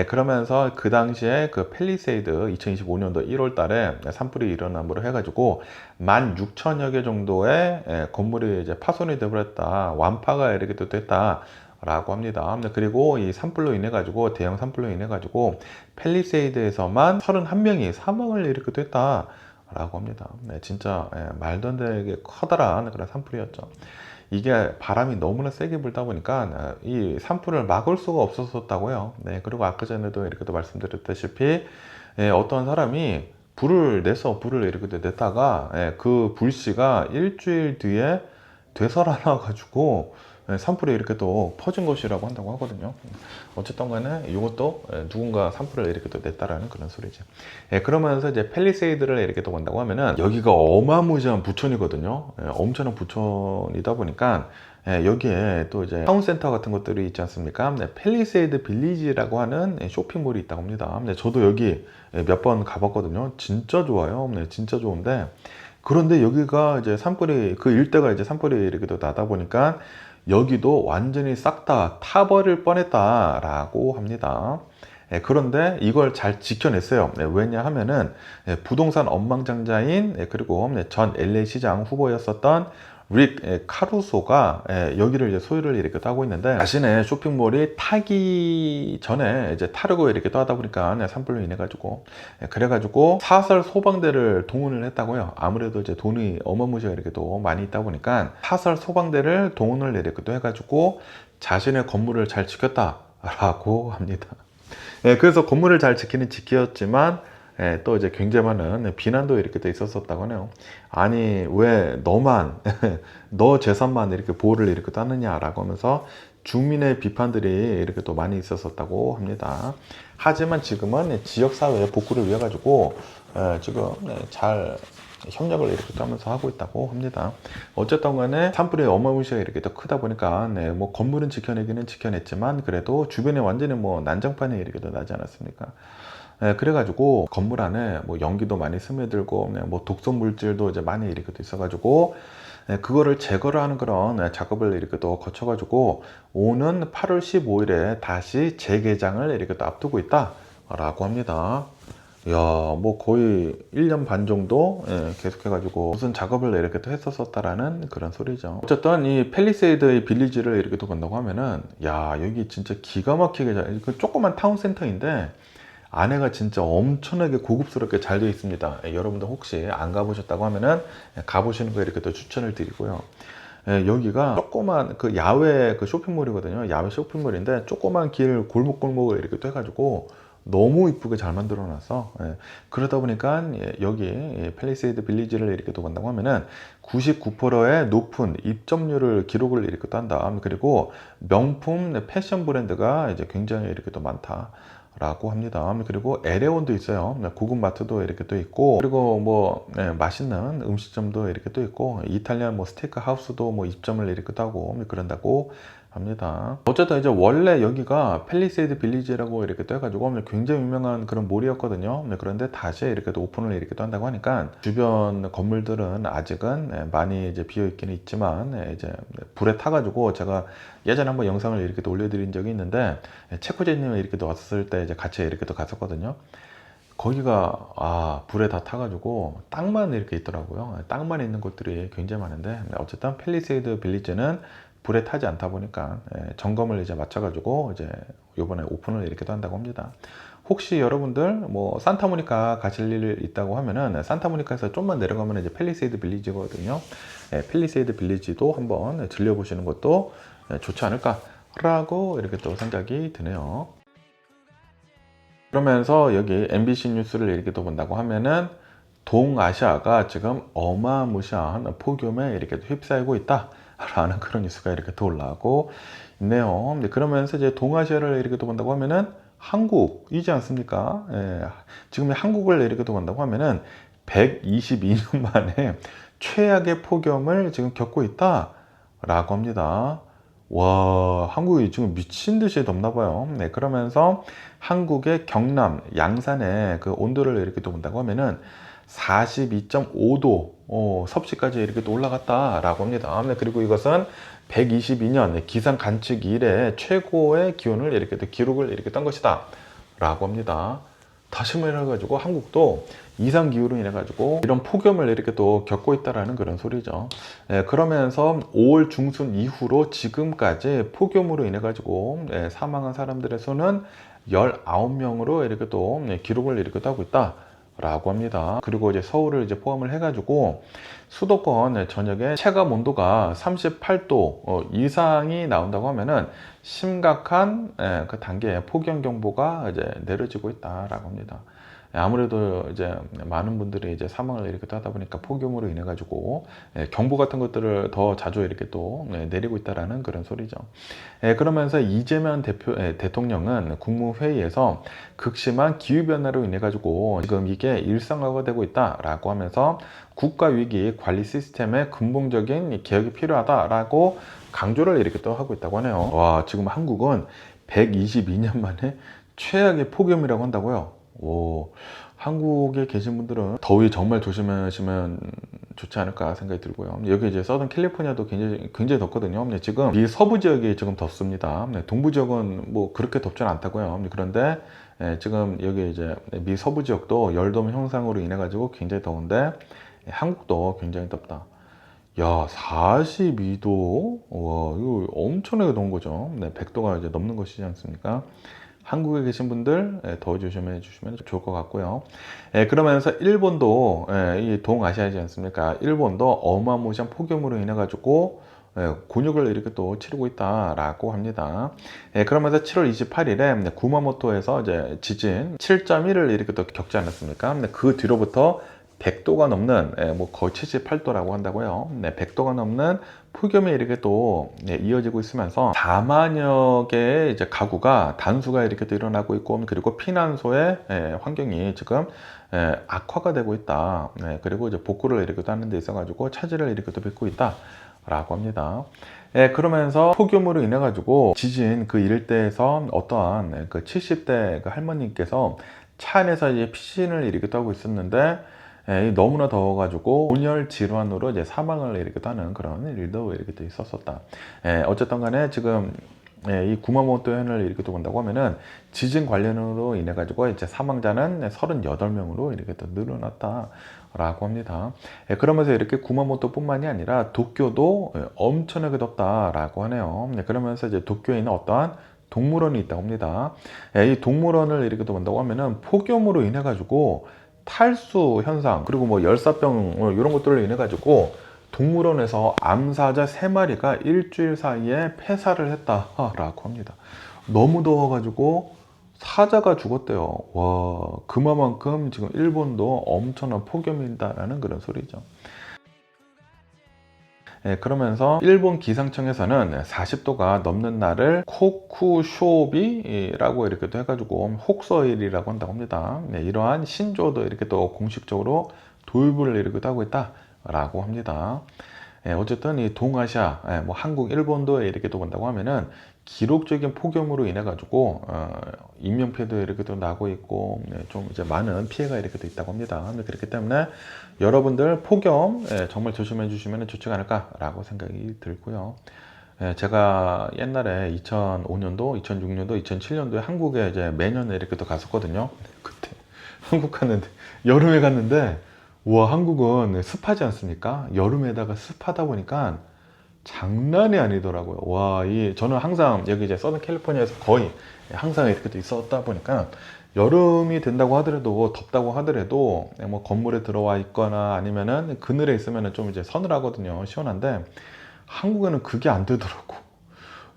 A: 그러면서 그 당시에 그 팰리세이드 2025년도 1월 달에 산불이 일어남으로 해가지고 16,000여 개 정도의 건물이 이제 파손이 되버렸다. 완파가 이렇게 또 됐다. 라고 합니다. 그리고 이 산불로 인해 가지고, 대형 산불로 인해 가지고 팰리세이드에서만 31명이 사망을 이렇게 됐다 라고 합니다. 진짜 말도 안 되게 커다란 그런 산불이었죠. 이게 바람이 너무나 세게 불다 보니까 이 산불을 막을 수가 없었다고요. 네, 그리고 아까 전에도 이렇게 또 말씀드렸다시피 어떤 사람이 불을 이렇게 냈다가 그 불씨가 일주일 뒤에 되살아나 가지고 산불이 이렇게 또 퍼진 것이라고 한다고 하거든요. 어쨌든 간에 이것도 누군가 산불을 이렇게 또 냈다라는 그런 소리죠. 그러면서 이제 팰리세이드를 이렇게 또 본다고 하면은 여기가 어마무시한 부촌이거든요. 엄청난 부촌이다 보니까 여기에 또 이제 타운센터 같은 것들이 있지 않습니까? 팰리세이드 빌리지라고 하는 쇼핑몰이 있다고 합니다. 저도 여기 몇 번 가봤거든요. 진짜 좋아요. 진짜 좋은데 그런데 여기가 이제 산불이 그 일대가 이제 산불이 이렇게 또 나다 보니까 여기도 완전히 싹 다 타버릴 뻔했다라고 합니다. 그런데 이걸 잘 지켜냈어요. 왜냐하면은 부동산 억만장자인 그리고 전 LA 시장 후보였었던 릭 카루소가 여기를 이제 소유를 이렇게 하고 있는데 자신의 쇼핑몰이 타기 전에 이제 타르고 이렇게 또 하다 보니까 산불로 인해 가지고 그래가지고 사설 소방대를 동원을 했다고요. 아무래도 이제 돈이 어마무시하게 이렇게 또 많이 있다 보니까 사설 소방대를 동원을 이렇게 또 해가지고 자신의 건물을 잘 지켰다라고 합니다. 그래서 건물을 잘 지키는 지켰지만 또 이제 굉장히 많은 비난도 이렇게 또 있었었다고 하네요. 아니 왜 너만 너 재산만 이렇게 보호를 이렇게 따느냐라고 하면서 주민의 비판들이 이렇게 또 많이 있었었다고 합니다. 하지만 지금은 지역사회 복구를 위해 가지고 지금 잘 협력을 이렇게 하면서 하고 있다고 합니다. 어쨌든 간에 산불이 어마무시하게 이렇게 또 크다 보니까 뭐 건물은 지켜내기는 지켜냈지만 그래도 주변에 완전히 뭐 난장판이 이렇게 또 나지 않았습니까? 그래가지고 건물 안에 뭐 연기도 많이 스며들고 뭐 독성 물질도 이제 많이 이렇게 또 있어가지고 그거를 제거를 하는 그런 작업을 이렇게 또 거쳐가지고 오는 8월 15일에 다시 재개장을 이렇게 또 앞두고 있다라고 합니다. 야, 뭐 거의 1년 반 정도 계속해가지고 무슨 작업을 이렇게 또 했었다라는 그런 소리죠. 어쨌든 이 팰리세이드 빌리지를 이렇게 또 간다고 하면은 야, 여기 진짜 기가 막히게 그 조그만 타운센터인데 안에가 진짜 엄청나게 고급스럽게 잘 되어 있습니다. 여러분들 혹시 안 가보셨다고 하면은 가보시는 거 이렇게 또 추천을 드리고요. 여기가 조그만 그 야외 그 쇼핑몰이거든요. 야외 쇼핑몰인데 조그만 길 골목골목을 이렇게 또 해가지고 너무 이쁘게 잘 만들어 놔서 그러다 보니까 여기 팰리세이드 빌리지를 이렇게 또 간다고 하면은 99%의 높은 입점률을 기록을 이렇게 또 한다. 그리고 명품 패션 브랜드가 이제 굉장히 이렇게 또 많다. 라고 합니다. 그리고 에레온도 있어요. 고급 마트도 이렇게 또 있고, 그리고 뭐 맛있는 음식점도 이렇게 또 있고, 이탈리안 뭐 스테이크 하우스도 뭐 입점을 이렇게 또 하고 그런다고 합니다. 어쨌든 이제 원래 여기가 팰리세이드 빌리지라고 이렇게 또 해가지고 굉장히 유명한 그런 몰이었거든요. 그런데 다시 이렇게 또 오픈을 이렇게 또 한다고 하니까 주변 건물들은 아직은 많이 이제 비어 있기는 있지만 이제 불에 타가지고 제가 예전에 한번 영상을 이렇게 또 올려드린 적이 있는데 체코제님이 이렇게 또 왔을 때 이제 같이 이렇게 또 갔었거든요. 거기가 불에 다 타가지고 땅만 이렇게 있더라고요. 땅만 있는 곳들이 굉장히 많은데 어쨌든 팰리세이드 빌리지는 불에 타지 않다 보니까 점검을 이제 맞춰가지고 이제 요번에 오픈을 이렇게 또 한다고 합니다. 혹시 여러분들 뭐 산타모니카 가실 일 있다고 하면은 산타모니카에서 좀만 내려가면 이제 팰리세이드 빌리지거든요. 팰리세이드 빌리지도 한번 들려보시는 것도 좋지 않을까라고 이렇게 또 생각이 드네요. 그러면서 여기 MBC 뉴스를 이렇게 또 본다고 하면은 동아시아가 지금 어마무시한 폭염에 이렇게 휩싸이고 있다. 라는 그런 뉴스가 이렇게 또 올라오고 있네요. 그러면서 이제 동아시아를 이렇게 또 본다고 하면은 한국이지 않습니까? 지금 한국을 이렇게 또 본다고 하면은 122년 만에 최악의 폭염을 지금 겪고 있다라고 합니다. 와, 한국이 지금 미친 듯이 덥나 봐요. 그러면서 한국의 경남 양산의 그 온도를 이렇게 또 본다고 하면은 42.5도 섭씨까지 이렇게 또 올라갔다라고 합니다. 그리고 이것은 122년 기상 관측 이래 최고의 기온을 이렇게 또 기록을 이렇게 딴 것이다 라고 합니다. 다시 말해가지고 한국도 이상 기후로 인해 가지고 이런 폭염을 이렇게 또 겪고 있다라는 그런 소리죠. 그러면서 5월 중순 이후로 지금까지 폭염으로 인해 가지고 사망한 사람들의 수는 19명으로 이렇게 또 기록을 이렇게 하고 있다. 라고 합니다. 그리고 이제 서울을 이제 포함을 해가지고 수도권 전역에 체감 온도가 38도 이상이 나온다고 하면은 심각한 그 단계의 폭염 경보가 이제 내려지고 있다라고 합니다. 아무래도 이제 많은 분들이 이제 사망을 이렇게 하다 보니까 폭염으로 인해 가지고 경보 같은 것들을 더 자주 이렇게 또 내리고 있다라는 그런 소리죠. 그러면서 이재명 대통령은 국무회의에서 극심한 기후 변화로 인해 가지고 지금 이게 일상화가 되고 있다라고 하면서 국가 위기 관리 시스템의 근본적인 개혁이 필요하다라고 강조를 이렇게 또 하고 있다고 하네요. 와, 지금 한국은 122년 만에 최악의 폭염이라고 한다고요. 오, 한국에 계신 분들은 더위 정말 조심하시면 좋지 않을까 생각이 들고요. 여기 이제 서던 캘리포니아도 굉장히 덥거든요. 지금 이 서부 지역이 지금 덥습니다. 동부 지역은 뭐 그렇게 덥지는 않다고요. 그런데 지금 여기 이제 미 서부 지역도 열돔 형상으로 인해 가지고 굉장히 더운데 한국도 굉장히 덥다. 야, 42도? 와, 이거 엄청나게 더운 거죠. 100도가 이제 넘는 것이지 않습니까? 한국에 계신 분들 더 조심해 주시면 좋을 것 같고요. 그러면서 일본도 이 동아시아이지 않습니까? 일본도 어마무시한 폭염으로 인해 가지고 곤욕을 이렇게 또 치르고 있다라고 합니다. 그러면서 7월 28일에 구마모토에서 이제 지진 7.1을 이렇게 또 겪지 않았습니까? 그 뒤로부터 100도가 넘는 뭐 거의 78도라고 한다고요. 100도가 넘는 폭염이 이렇게 또 이어지고 있으면서 4만여 개의 이제 가구가 단수가 이렇게 또 일어나고 있고, 그리고 피난소의 환경이 지금 악화가 되고 있다. 그리고 이제 복구를 이렇게 또 하는 데 있어 가지고 차질을 이렇게 또 빚고 있다라고 합니다. 그러면서 폭염으로 인해 가지고 지진 그 일대에서 어떠한 그 70대 그 할머니께서 차 안에서 이제 피신을 이렇게 또 하고 있었는데 너무나 더워가지고 온열 질환으로 이제 사망을 이렇게 하는 그런 일도 이렇게 또 있었었다. 어쨌든 간에 지금 이 구마모토 현을 이렇게 또 본다고 하면은 지진 관련으로 인해 가지고 이제 사망자는 38명으로 이렇게 또 늘어났다라고 합니다. 그러면서 이렇게 구마모토뿐만이 아니라 도쿄도 엄청나게 덥다라고 하네요. 그러면서 이제 도쿄에 있는 어떠한 동물원이 있다고 합니다. 이 동물원을 이렇게 또 본다고 하면은 폭염으로 인해 가지고 탈수 현상, 그리고 뭐 열사병 이런 것들로 인해 가지고 동물원에서 암사자 3마리가 일주일 사이에 폐사를 했다라고 합니다. 너무 더워가지고 사자가 죽었대요. 와, 그만큼 지금 일본도 엄청난 폭염이다라는 그런 소리죠. 그러면서 일본 기상청에서는 40도가 넘는 날을 코쿠쇼비라고 이렇게 또 해가지고 혹서일이라고 한다고 합니다. 이러한 신조도 이렇게 또 공식적으로 도입을 이렇게 하고 있다라고 합니다. 어쨌든 이 동아시아, 뭐 한국, 일본도 이렇게 또 본다고 하면은 기록적인 폭염으로 인해 가지고 인명 피해도 이렇게 또 나고 있고 좀 이제 많은 피해가 이렇게 또 있다고 합니다. 그렇기 때문에 여러분들 폭염 정말 조심해 주시면 좋지 않을까라고 생각이 들고요. 제가 옛날에 2005년도, 2006년도, 2007년도에 한국에 이제 매년 이렇게 또 갔었거든요. 그때 한국 갔는데 여름에 갔는데 우와, 한국은 습하지 않습니까? 여름에다가 습하다 보니까 장난이 아니더라고요. 와, 저는 항상 여기 이제 서든 캘리포니아에서 거의 항상 이렇게 또 있었다 보니까 여름이 된다고 하더라도, 덥다고 하더라도 뭐 건물에 들어와 있거나 아니면은 그늘에 있으면은 좀 이제 서늘하거든요. 시원한데 한국에는 그게 안 되더라고.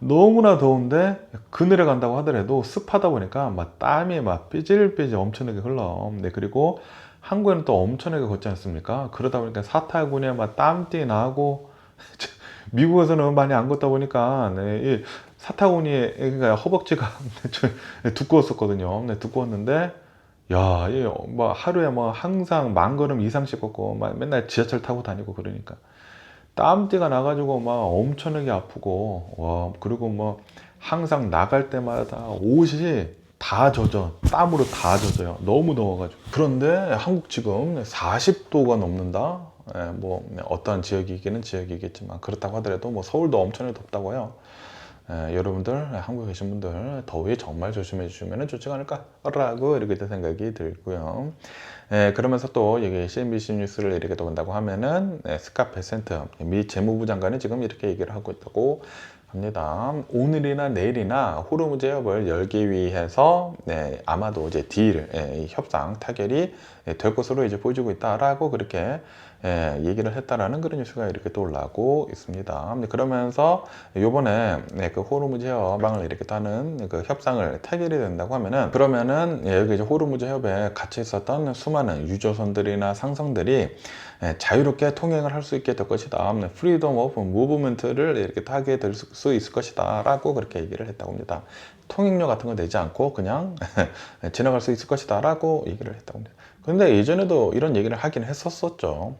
A: 너무나 더운데 그늘에 간다고 하더라도 습하다 보니까 막 땀이 막 삐질삐질 엄청나게 흘러. 그리고 한국에는 또 엄청나게 걷지 않습니까? 그러다 보니까 사타구니에 막 땀띠 나고 미국에서는 많이 안 걷다 보니까 이 사타구니에 그러니까 허벅지가 두꺼웠었거든요. 두꺼웠는데 야, 뭐 하루에 뭐 항상 10,000걸음 이상씩 걷고 막 맨날 지하철 타고 다니고 그러니까 땀띠가 나가지고 막 엄청나게 아프고 와, 그리고 뭐 항상 나갈 때마다 옷이 다 젖어. 땀으로 다 젖어요. 너무 더워가지고. 그런데 한국 지금 40도가 넘는다? 뭐 어떠한 지역이기는 지역이겠지만 그렇다고 하더라도 뭐 서울도 엄청나게 덥다고요. 여러분들 한국에 계신 분들 더위 정말 조심해 주시면 좋지 않을까라고 이렇게 생각이 들고요. 그러면서 또 여기 CNBC 뉴스를 이렇게 또 본다고 하면은 스캇 베센트 미 재무부 장관이 지금 이렇게 얘기를 하고 있다고 합니다. 오늘이나 내일이나 호르무즈 해협을 열기 위해서 아마도 이제 딜 협상 타결이 될 것으로 이제 보여지고 있다라고 그렇게 얘기를 했다라는 그런 뉴스가 이렇게 또 올라오고 있습니다. 그러면서 요번에 그 호르무즈 해협방을 이렇게 타는 그 협상을 타결이 된다고 하면은, 그러면은 여기 이제 호르무즈 해협에 갇혀 있었던 수많은 유조선들이나 상선들이 자유롭게 통행을 할 수 있게 될 것이다. 프리덤 오브 무브먼트를 이렇게 타게 될 수 있을 것이다 라고 그렇게 얘기를 했다고 합니다. 통행료 같은 거 내지 않고 그냥 지나갈 수 있을 것이다 라고 얘기를 했다고 합니다. 근데 예전에도 이런 얘기를 하긴 했었었죠.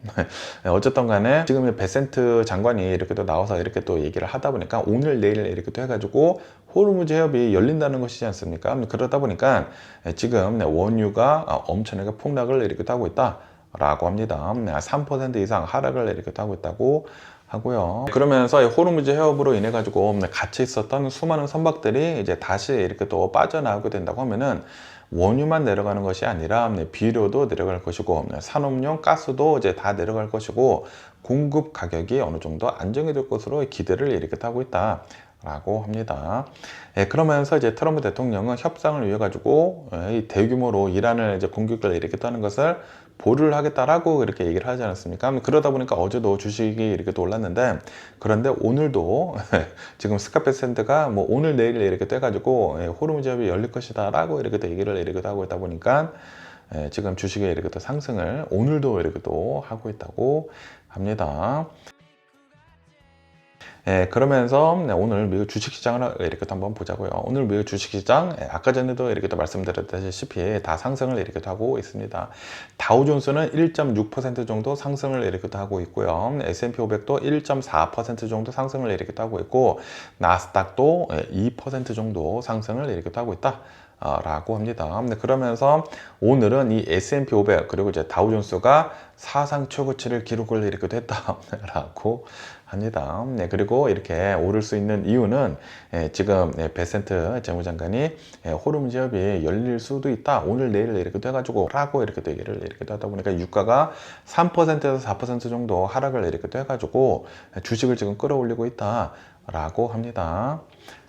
A: 어쨌든 간에 지금 베센트 장관이 이렇게 또 나와서 이렇게 또 얘기를 하다 보니까 오늘 내일 이렇게 또 해가지고 호르무즈 해협이 열린다는 것이지 않습니까? 그러다 보니까 지금 원유가 엄청나게 폭락을 이렇게 하고 있다 라고 합니다. 3% 이상 하락을 이렇게 하고 있다고 하고요. 그러면서 호르무즈 해협으로 인해 가지고 갇혀 있었던 수많은 선박들이 이제 다시 이렇게 또 빠져나오게 된다고 하면은 원유만 내려가는 것이 아니라 비료도 내려갈 것이고 산업용 가스도 이제 다 내려갈 것이고 공급 가격이 어느 정도 안정이 될 것으로 기대를 이렇게 하고 있다 라고 합니다. 그러면서 이제 트럼프 대통령은 협상을 위해 가지고 이 대규모로 이란을 이제 공격을 이렇게 하는 것을 보류를 하겠다라고 이렇게 얘기를 하지 않았습니까? 그러다 보니까 어제도 주식이 이렇게 또 올랐는데, 그런데 오늘도 지금 스카페센트가 뭐 오늘 내일 이렇게 떠가지고 호르무즈 해협이 열릴 것이다라고 이렇게 또 얘기를 이렇게 하고 있다 보니까 지금 주식의 이렇게 또 상승을 오늘도 이렇게 또 하고 있다고 합니다. 그러면서 오늘 미국 주식시장을 이렇게 또 한번 보자고요. 오늘 미국 주식시장 아까 전에도 이렇게 또 말씀드렸다시피 다 상승을 이렇게 또 하고 있습니다. 다우존스는 1.6% 정도 상승을 이렇게 또 하고 있고요. S&P 500도 1.4% 정도 상승을 이렇게 또 하고 있고, 나스닥도 2% 정도 상승을 이렇게 또 하고 있다 라고 합니다. 그러면서 오늘은 이 S&P 500 그리고 이제 다우존스가 사상 최고치를 기록을 이렇게 했다라고 합니다. 그리고 이렇게 오를 수 있는 이유는 지금 베센트 재무장관이 호르무즈 해협이 열릴 수도 있다. 오늘 내일 이렇게 돼가지고 라고 이렇게 얘기를 이렇게 하다 보니까 유가가 3%에서 4% 정도 하락을 이렇게 해가지고 주식을 지금 끌어올리고 있다라고 합니다.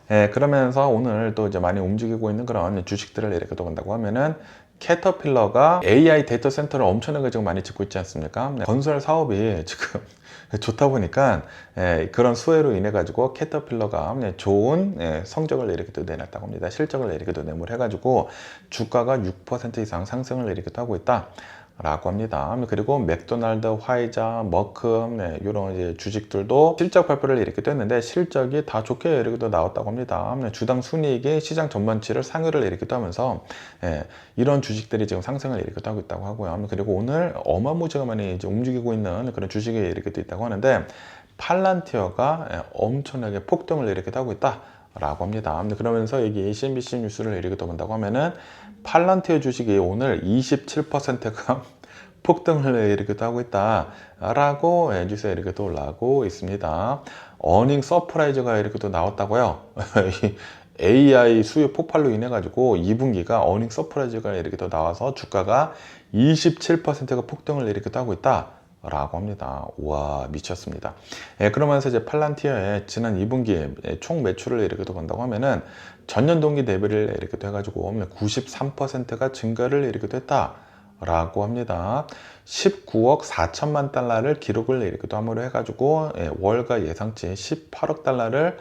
A: 그러면서 오늘 또 이제 많이 움직이고 있는 그런 주식들을 이렇게 또 본다고 하면은, 캐터필러가 AI 데이터 센터를 엄청나게 지금 많이 짓고 있지 않습니까? 건설 사업이 지금 좋다 보니까 그런 수혜로 인해 가지고 캐터필러가 좋은 성적을 이렇게 또 내놨다고 합니다. 실적을 이렇게 또 내몰 해가지고 주가가 6% 이상 상승을 이렇게 하고 있다 라고 합니다. 그리고 맥도날드, 화이자, 머크 이런 이제 주식들도 실적 발표를 이렇게 했는데 실적이 다 좋게 이렇게 또 나왔다고 합니다. 주당 순이익이 시장 전반치를 상회를 이렇게 하면서 이런 주식들이 지금 상승을 이렇게 하고 있다고 하고요. 그리고 오늘 어마무시하게 많이 이제 움직이고 있는 그런 주식이 이렇게 또 있다고 하는데, 팔란티어가 엄청나게 폭등을 이렇게 하고 있다 라고 합니다. 그러면서 여기 CNBC 뉴스를 이렇게 또 본다고 하면은, 팔란티어 주식이 오늘 27%가 폭등을 이렇게 하고 있다 라고 뉴스에 이렇게 또 올라오고 있습니다. 어닝 서프라이즈가 이렇게 또 나왔다고요. AI 수요 폭발로 인해 가지고 2분기가 어닝 서프라이즈가 이렇게 또 나와서 주가가 27%가 폭등을 이렇게 하고 있다 라고 합니다. 와, 미쳤습니다. 그러면서 이제 팔란티어의 지난 2분기 총 매출을 이렇게 또 본다고 하면은 전년 동기 대비를 이렇게 또 해가지고 93%가 증가를 이렇게 또 했다 라고 합니다. 19억 4천만 달러를 기록을 이렇게 또 함으로 해가지고 월가 예상치 18억 달러를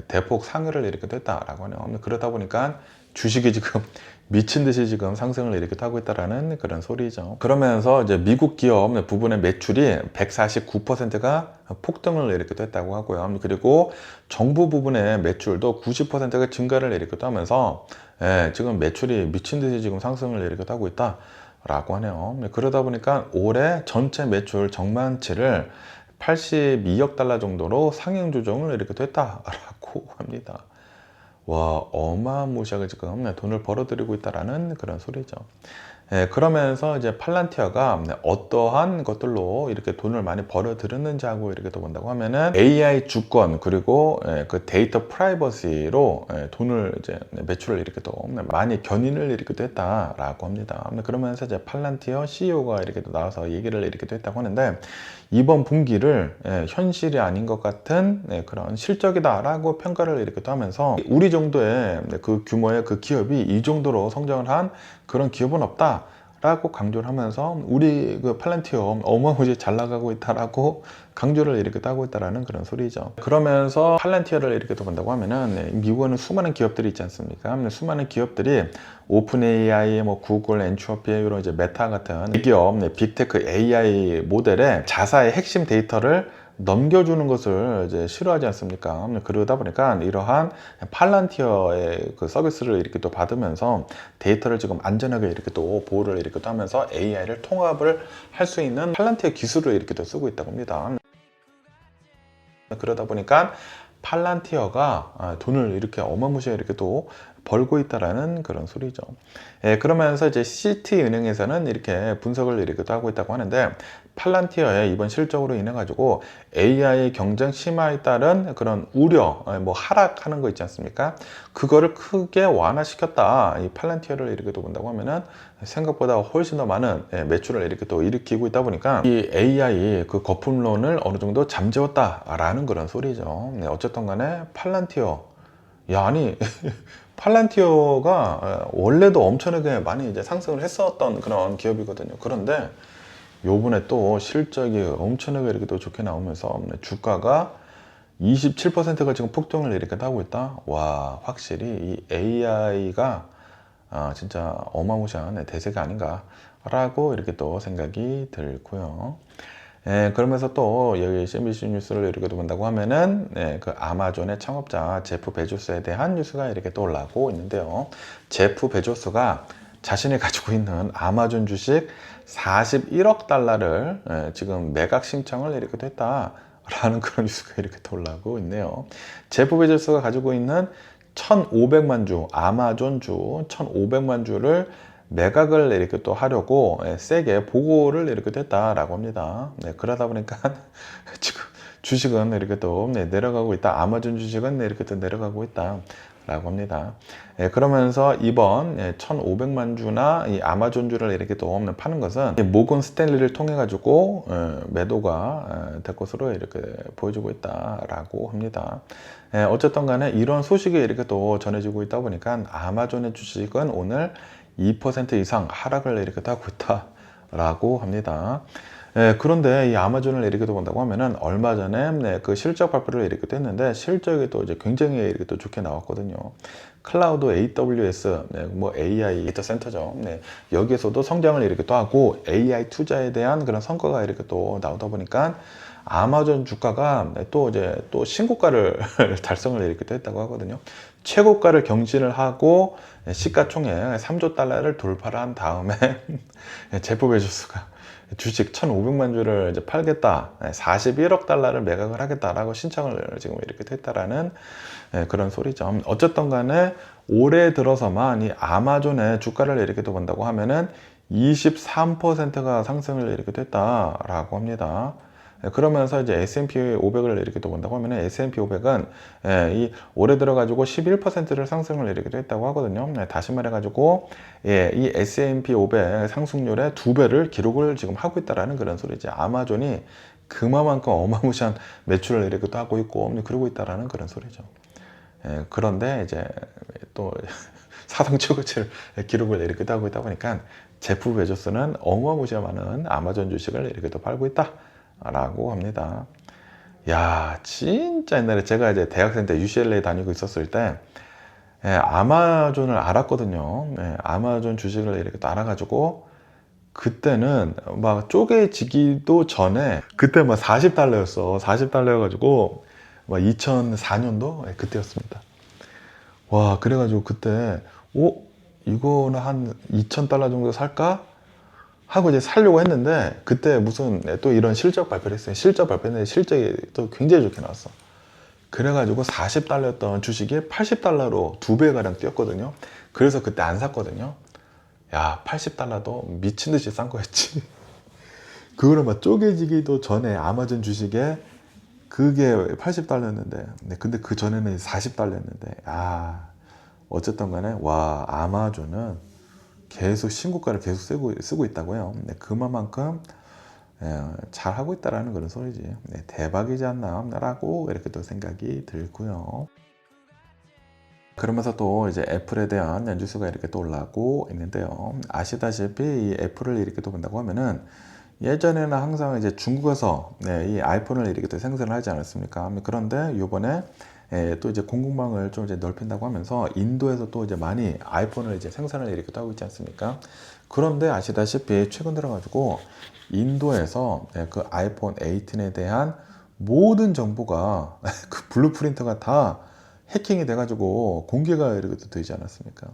A: 대폭 상회를 이렇게 또 했다라고 하네요. 그러다 보니까 주식이 지금 미친 듯이 지금 상승을 이렇게 하고 있다라는 그런 소리죠. 그러면서 이제 미국 기업 부분의 매출이 149%가 폭등을 이렇게 했다고 하고요. 그리고 정부 부분의 매출도 90%가 증가를 이렇게 하면서 지금 매출이 미친 듯이 지금 상승을 이렇게 하고 있다라고 하네요. 그러다 보니까 올해 전체 매출 정만치를 82억 달러 정도로 상향 조정을 이렇게 했다라고 합니다. 와, 어마무시하게 지금 돈을 벌어들이고 있다라는 그런 소리죠. 그러면서 이제 팔란티어가 어떠한 것들로 이렇게 돈을 많이 벌어들였는지 하고 이렇게 또 본다고 하면은, AI 주권 그리고 그 데이터 프라이버시로 돈을 이제 매출을 이렇게 또 많이 견인을 이렇게 또 했다라고 합니다. 그러면서 이제 팔란티어 CEO가 이렇게 또 나와서 얘기를 이렇게 또 했다고 하는데, 이번 분기를 현실이 아닌 것 같은 그런 실적이다라고 평가를 이렇게 또 하면서, 우리 정도의 그 규모의 그 기업이 이 정도로 성장을 한 그런 기업은 없다 라고 강조를 하면서 우리 그 팔란티어 어마무지 잘 나가고 있다라고 강조를 이렇게 하고 있다라는 그런 소리죠. 그러면서 팔란티어를 이렇게 또 본다고 하면은 미국에는 수많은 기업들이 있지 않습니까? 수많은 기업들이 오픈 AI, 뭐 구글, 엔트로피 이런 이제 메타 같은 기업, 빅테크 AI 모델의 자사의 핵심 데이터를 넘겨주는 것을 이제 싫어하지 않습니까? 그러다 보니까 이러한 팔란티어의 그 서비스를 이렇게 또 받으면서 데이터를 지금 안전하게 이렇게 또 보호를 이렇게 또 하면서 AI를 통합을 할 수 있는 팔란티어 기술을 이렇게 또 쓰고 있다고 합니다. 그러다 보니까 팔란티어가 돈을 이렇게 어마무시하게 이렇게 또 벌고 있다라는 그런 소리죠. 그러면서 이제 시티은행에서는 이렇게 분석을 이렇게 하고 있다고 하는데 팔란티어의 이번 실적으로 인해 가지고 AI 경쟁 심화에 따른 그런 우려, 뭐 하락하는 거 있지 않습니까? 그거를 크게 완화시켰다. 이 팔란티어를 이렇게 또 본다고 하면은 생각보다 훨씬 더 많은 매출을 이렇게 또 일으키고 있다 보니까 이 AI 그 거품론을 어느 정도 잠재웠다라는 그런 소리죠. 어쨌든 간에 팔란티어, 야, 아니 팔란티어가 원래도 엄청나게 많이 이제 상승을 했었던 그런 기업이거든요. 그런데 요번에 또 실적이 엄청나게 이렇게 또 좋게 나오면서 주가가 27%가 지금 폭등을 이렇게 하고 있다. 와, 확실히 이 AI가 진짜 어마무시한 대세가 아닌가라고 이렇게 또 생각이 들고요. 그러면서 또 여기 CNBC 뉴스를 이렇게 본다고 하면은 그 아마존의 창업자 제프 베조스에 대한 뉴스가 이렇게 또 올라오고 있는데요. 제프 베조스가 자신이 가지고 있는 아마존 주식 41억 달러를 지금 매각 신청을 이렇게 했다라는 그런 뉴스가 이렇게 또 올라오고 있네요. 제프 베조스가 가지고 있는 1,500만 주 아마존 주 1,500만 주를 매각을 이렇게 또 하려고 세게 보고를 이렇게 됐다라고 합니다. 그러다 보니까 지금 주식은 이렇게 또 내려가고 있다. 아마존 주식은 이렇게 또 내려가고 있다라고 합니다. 그러면서 이번 1,500만 주나 이 아마존 주를 이렇게 또 파는 것은 모건 스탠리를 통해 가지고 매도가 될 것으로 이렇게 보여주고 있다라고 합니다. 어쨌든 간에 이런 소식이 이렇게 또 전해지고 있다 보니까 아마존의 주식은 오늘 2% 이상 하락을 이렇게 하고 있다라고 합니다. 그런데 이 아마존을 이렇게 본다고 하면은 얼마 전에 그 실적 발표를 이렇게 했는데 실적이 또 이제 굉장히 이렇게 또 좋게 나왔거든요. 클라우드 AWS, 뭐 AI 데이터 센터죠. 여기에서도 성장을 이렇게 또 하고 AI 투자에 대한 그런 성과가 이렇게 또 나오다 보니까 아마존 주가가 또 이제 또 신고가를 달성을 이렇게 또 했다고 하거든요. 최고가를 경신을 하고 시가총액 3조 달러를 돌파를 한 다음에 제프 베조스가 주식 1,500만 주를 이제 팔겠다, 41억 달러를 매각을 하겠다라고 신청을 지금 이렇게 했다라는 그런 소리죠. 어쨌든 간에 올해 들어서만 이 아마존의 주가를 이렇게 또 본다고 하면은 23%가 상승을 이렇게 됐다라고 합니다. 그러면서 이제 S&P 500을 이렇게 또 본다고 하면 S&P 500은 이 올해 들어가지고 11%를 상승을 이렇게 했다고 하거든요. 다시 말해가지고 이 S&P 500 상승률의 2배를 기록을 지금 하고 있다라는 그런 소리지. 아마존이 그만큼 어마무시한 매출을 이렇게 또 하고 있고 그러고 있다라는 그런 소리죠. 그런데 이제 또 사상 최고치를 기록을 이렇게 하고 있다 보니까 제프 베조스는 어마무시한 많은 아마존 주식을 이렇게 또 팔고 있다. 라고 합니다. 야, 진짜 옛날에 제가 이제 대학생 때 UCLA 다니고 있었을 때 아마존을 알았거든요. 아마존 주식을 이렇게 또 알아가지고 그때는 막 쪼개지기도 전에 그때 막 40달러였어. 40달러여가지고 막 2004년도 그때였습니다. 와, 그래가지고 그때 이거는 한 2,000달러 정도 살까? 하고 이제 살려고 했는데 그때 무슨 또 이런 실적 발표를 했어요. 실적 발표했는데 실적이 또 굉장히 좋게 나왔어. 그래가지고 40달러였던 주식이 80달러로 2배가량 뛰었거든요. 그래서 그때 안 샀거든요. 야, 80달러도 미친 듯이 싼 거였지. 그거를 막 쪼개지기도 전에 아마존 주식에 그게 80달러였는데 근데 그 전에는 40달러였는데 어쨌든 간에 와, 아마존은 계속 신고가를 계속 쓰고 있다고요. 그만큼 잘 하고 있다라는 그런 소리지. 대박이지 않나라고 이렇게 또 생각이 들고요. 그러면서 또 이제 애플에 대한 뉴스가 이렇게 또 올라오고 있는데요. 아시다시피 이 애플을 이렇게 또 본다고 하면은 예전에는 항상 이제 중국에서 이 아이폰을 이렇게 또 생산을 하지 않았습니까? 그런데 요번에 또 이제 공급망을 좀 이제 넓힌다고 하면서 인도에서 또 이제 많이 아이폰을 이제 생산을 이렇게 또 하고 있지 않습니까? 그런데 아시다시피 최근 들어가지고 인도에서 그 아이폰 18에 대한 모든 정보가 그 블루프린트가 다 해킹이 돼가지고 공개가 이렇게 또 되지 않았습니까?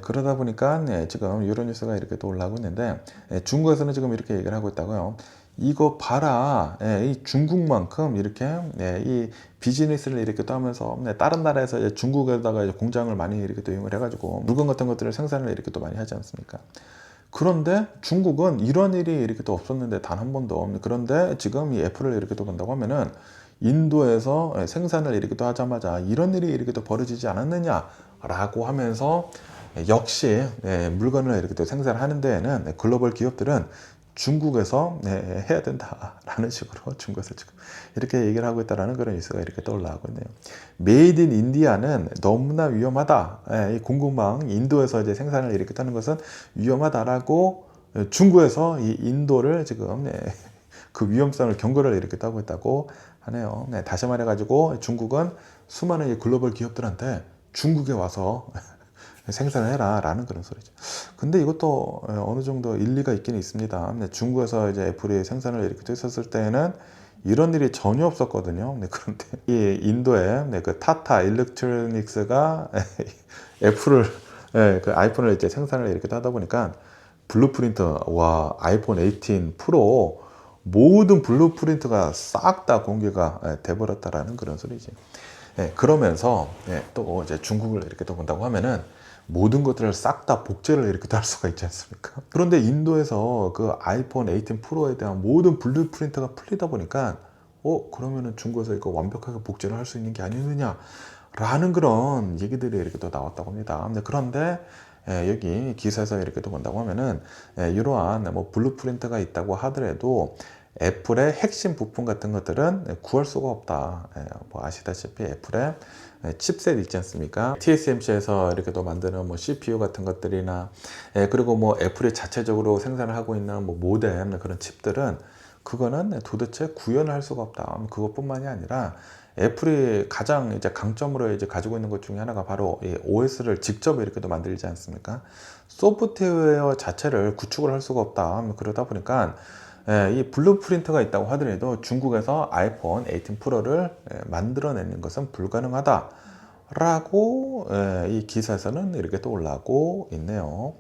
A: 그러다 보니까 지금 이런 뉴스가 이렇게 또 올라오고 있는데 중국에서는 지금 이렇게 얘기를 하고 있다고요. 이거 봐라, 이 중국만큼 이렇게 이 비즈니스를 이렇게 또 하면서 다른 나라에서 이제 중국에다가 이제 공장을 많이 이렇게 또 이용을 해가지고 물건 같은 것들을 생산을 이렇게 또 많이 하지 않습니까? 그런데 중국은 이런 일이 이렇게 또 없었는데 단 한 번도 없는. 그런데 지금 이 애플을 이렇게 또 본다고 하면은 인도에서 생산을 이렇게 또 하자마자 이런 일이 이렇게 또 벌어지지 않았느냐라고 하면서 역시 물건을 이렇게 또 생산하는 데에는 글로벌 기업들은 중국에서 해야 된다라는 식으로 중국에서 지금 이렇게 얘기를 하고 있다라는 그런 뉴스가 이렇게 또 올라오고 있네요. 메이드 인 인디아는 너무나 위험하다. 이 공급망 인도에서 이제 생산을 이렇게 하는 것은 위험하다라고 중국에서 이 인도를 지금 그 위험성을 경고를 이렇게 하고 있다고 하네요. 다시 말해가지고 중국은 수많은 이 글로벌 기업들한테 중국에 와서 생산을 해라 라는 그런 소리죠. 근데 이것도 어느 정도 일리가 있긴 있습니다. 중국에서 이제 애플이 생산을 이렇게 했었을 때에는 이런 일이 전혀 없었거든요. 그런데 이 인도의 그 타타 일렉트로닉스가 애플을 그 아이폰을 이제 생산을 이렇게 하다 보니까 블루프린트 와 아이폰 18 프로 모든 블루프린트가 싹 다 공개가 돼버렸다라는 그런 소리지. 그러면서 또 이제 중국을 이렇게 또 본다고 하면은 모든 것들을 싹 다 복제를 이렇게 할 수가 있지 않습니까? 그런데 인도에서 그 아이폰 18 프로에 대한 모든 블루프린트가 풀리다 보니까 그러면은 중국에서 이거 완벽하게 복제를 할 수 있는 게 아니느냐 라는 그런 얘기들이 이렇게 또 나왔다고 합니다. 그런데 여기 기사에서 이렇게 또 본다고 하면은 이러한 뭐 블루프린트가 있다고 하더라도 애플의 핵심 부품 같은 것들은 구할 수가 없다. 뭐 아시다시피 애플의 칩셋 있지 않습니까? TSMC에서 이렇게 또 만드는 뭐 CPU 같은 것들이나 그리고 뭐 애플이 자체적으로 생산을 하고 있는 뭐 모뎀 그런 칩들은 그거는 도대체 구현을 할 수가 없다. 그것뿐만이 아니라 애플이 가장 이제 강점으로 이제 가지고 있는 것 중에 하나가 바로 이 OS를 직접 이렇게 또 만들지 않습니까? 소프트웨어 자체를 구축을 할 수가 없다. 그러다 보니까 이 블루프린트가 있다고 하더라도 중국에서 아이폰 18 프로를 만들어내는 것은 불가능하다 라고 이 기사에서는 이렇게 또 올라오고 있네요.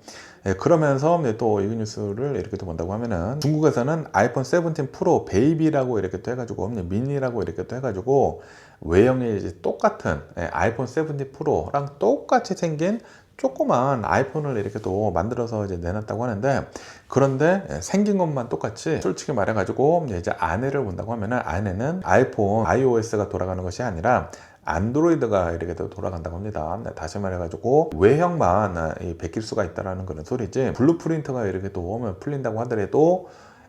A: 그러면서 또 이 뉴스를 이렇게 또 본다고 하면은 중국에서는 아이폰 17 프로 베이비라고 이렇게 또 해가지고 미니라고 이렇게 또 해가지고 외형이 이제 똑같은 아이폰 17 프로랑 똑같이 생긴 조그만 아이폰을 이렇게 또 만들어서 이제 내놨다고 하는데, 그런데 생긴 것만 똑같이 솔직히 말해가지고 이제 안에를 본다고 하면은 안에는 아이폰 iOS가 돌아가는 것이 아니라 안드로이드가 이렇게 또 돌아간다고 합니다. 다시 말해가지고 외형만 베낄 수가 있다라는 그런 소리지, 블루프린트가 이렇게 또 풀린다고 하더라도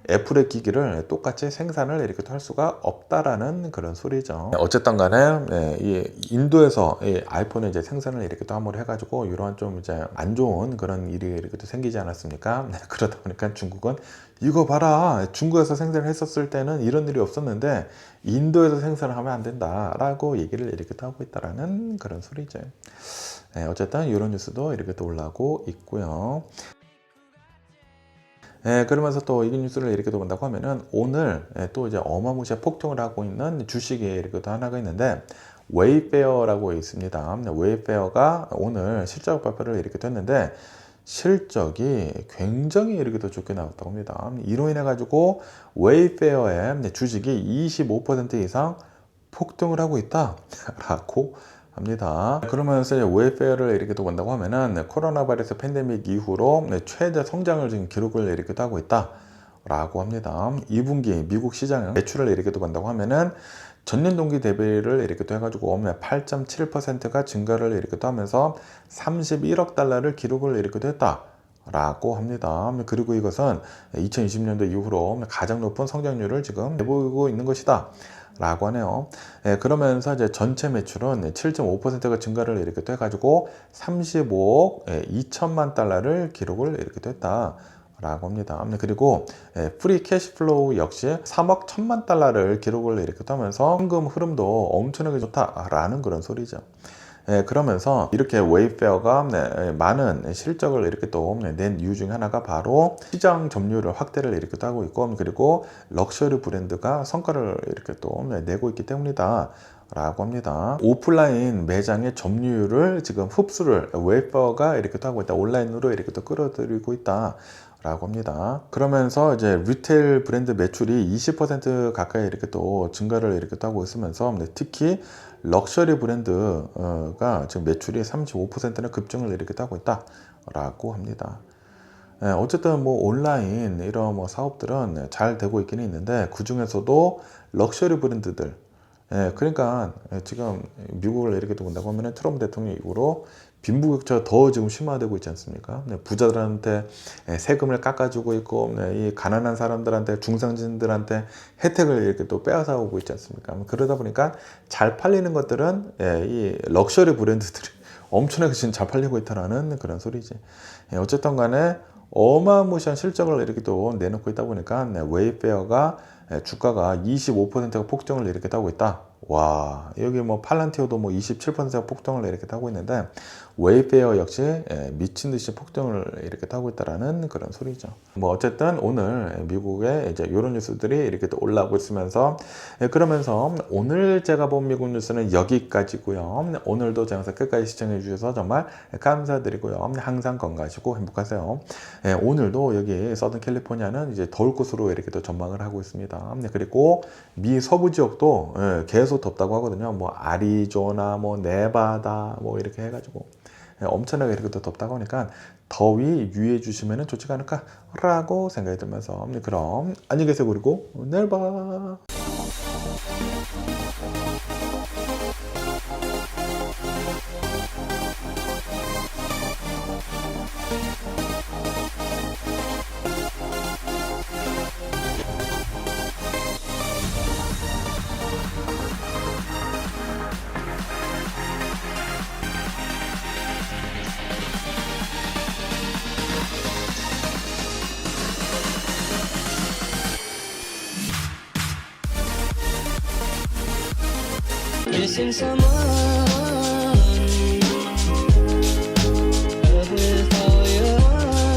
A: 애플의 기기를 똑같이 생산을 이렇게 할 수가 없다라는 그런 소리죠. 어쨌든 간에 이 인도에서 이 아이폰을 이제 생산을 이렇게 또 함으로 해가지고 이러한 좀 이제 안 좋은 그런 일이 이렇게 또 생기지 않았습니까? 그러다 보니까 중국은 이거 봐라, 중국에서 생산을 했었을 때는 이런 일이 없었는데 인도에서 생산을 하면 안 된다라고 얘기를 이렇게 또 하고 있다라는 그런 소리죠. 어쨌든 이런 뉴스도 이렇게 또 올라오고 있고요. 그러면서 또 이 뉴스를 이렇게 또 본다고 하면은 오늘 또 이제 어마무시한 폭등을 하고 있는 주식이 이렇게 또 하나가 있는데, 웨이페어라고 있습니다. 웨이페어가 오늘 실적 발표를 이렇게 또 했는데 실적이 굉장히 이렇게 또 좋게 나왔다고 합니다. 이로 인해 가지고 웨이페어의 주식이 25% 이상 폭등을 하고 있다라고 합니다. 그러면서 웨이페어를 이렇게 또 본다고 하면은 코로나 바이러스 팬데믹 이후로 최대 성장을 지금 기록을 이렇게 또 하고 있다 라고 합니다. 2분기 미국 시장 매출을 이렇게 또 본다고 하면은 전년 동기 대비를 이렇게 또 해가지고 8.7%가 증가를 이렇게 또 하면서 31억 달러를 기록을 이렇게 또 했다 라고 합니다. 그리고 이것은 2020년도 이후로 가장 높은 성장률을 지금 내보이고 있는 것이다 라고 하네요. 그러면서 이제 전체 매출은 7.5%가 증가를 이렇게 돼가지고 35억 2천만 달러를 기록을 이렇게 됐다. 라고 합니다. 그리고 프리 캐시플로우 역시 3억 1천만 달러를 기록을 이렇게 하면서 현금 흐름도 엄청나게 좋다라는 그런 소리죠. 그러면서 이렇게 웨이페어가 많은 실적을 이렇게 또 낸 이유 중에 하나가 바로 시장 점유율을 확대를 이렇게 하고 있고, 그리고 럭셔리 브랜드가 성과를 이렇게 또 내고 있기 때문이다 라고 합니다. 오프라인 매장의 점유율을 지금 흡수를 웨이페어가 이렇게 또 하고 있다. 온라인으로 이렇게 또 끌어들이고 있다 라고 합니다. 그러면서 이제 리테일 브랜드 매출이 20% 가까이 이렇게 또 증가를 이렇게 또 하고 있으면서 특히 럭셔리 브랜드가 지금 매출이 35%는 급증을 이렇게 하고 있다 라고 합니다. 어쨌든 뭐 온라인 이런 뭐 사업들은 잘 되고 있기는 있는데, 그 중에서도 럭셔리 브랜드들, 그러니까 지금 미국을 이렇게 본다고 하면 트럼프 대통령 이후로 빈부격차가 더 지금 심화되고 있지 않습니까? 부자들한테 세금을 깎아주고 있고, 이 가난한 사람들한테, 중상진들한테 혜택을 이렇게 또 빼앗아 오고 있지 않습니까? 그러다 보니까 잘 팔리는 것들은 이 럭셔리 브랜드들이 엄청나게 지금 잘 팔리고 있다라는 그런 소리지. 어쨌든 간에 어마무시한 실적을 이렇게 또 내놓고 있다 보니까 웨이페어가 주가가 25%가 폭등을 이렇게 하고 있다. 와, 여기 뭐 팔란티오도 뭐 27%가 폭등을 이렇게 하고 있는데, 웨이페어 역시 미친 듯이 폭등을 이렇게 하고 있다라는 그런 소리죠. 뭐 어쨌든 오늘 미국의 이제 이런 뉴스들이 이렇게 또 올라오고 있으면서, 그러면서 오늘 제가 본 미국 뉴스는 여기까지고요. 오늘도 제 영상 끝까지 시청해 주셔서 정말 감사드리고요. 항상 건강하시고 행복하세요. 오늘도 여기 서든 캘리포니아는 이제 더울 것으로 이렇게 또 전망을 하고 있습니다. 그리고 미 서부 지역도 계속 덥다고 하거든요. 뭐 아리조나, 뭐 네바다, 뭐 이렇게 해가지고 엄청나게 이렇게 또 덥다고 하니까 더위 유의해 주시면 좋지 않을까라고 생각이 들면서, 그럼 안녕히 계세요. 그리고 내일 봐.
B: Missing someone with all your heart.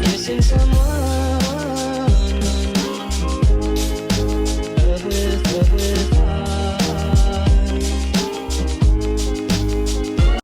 B: Missing someone.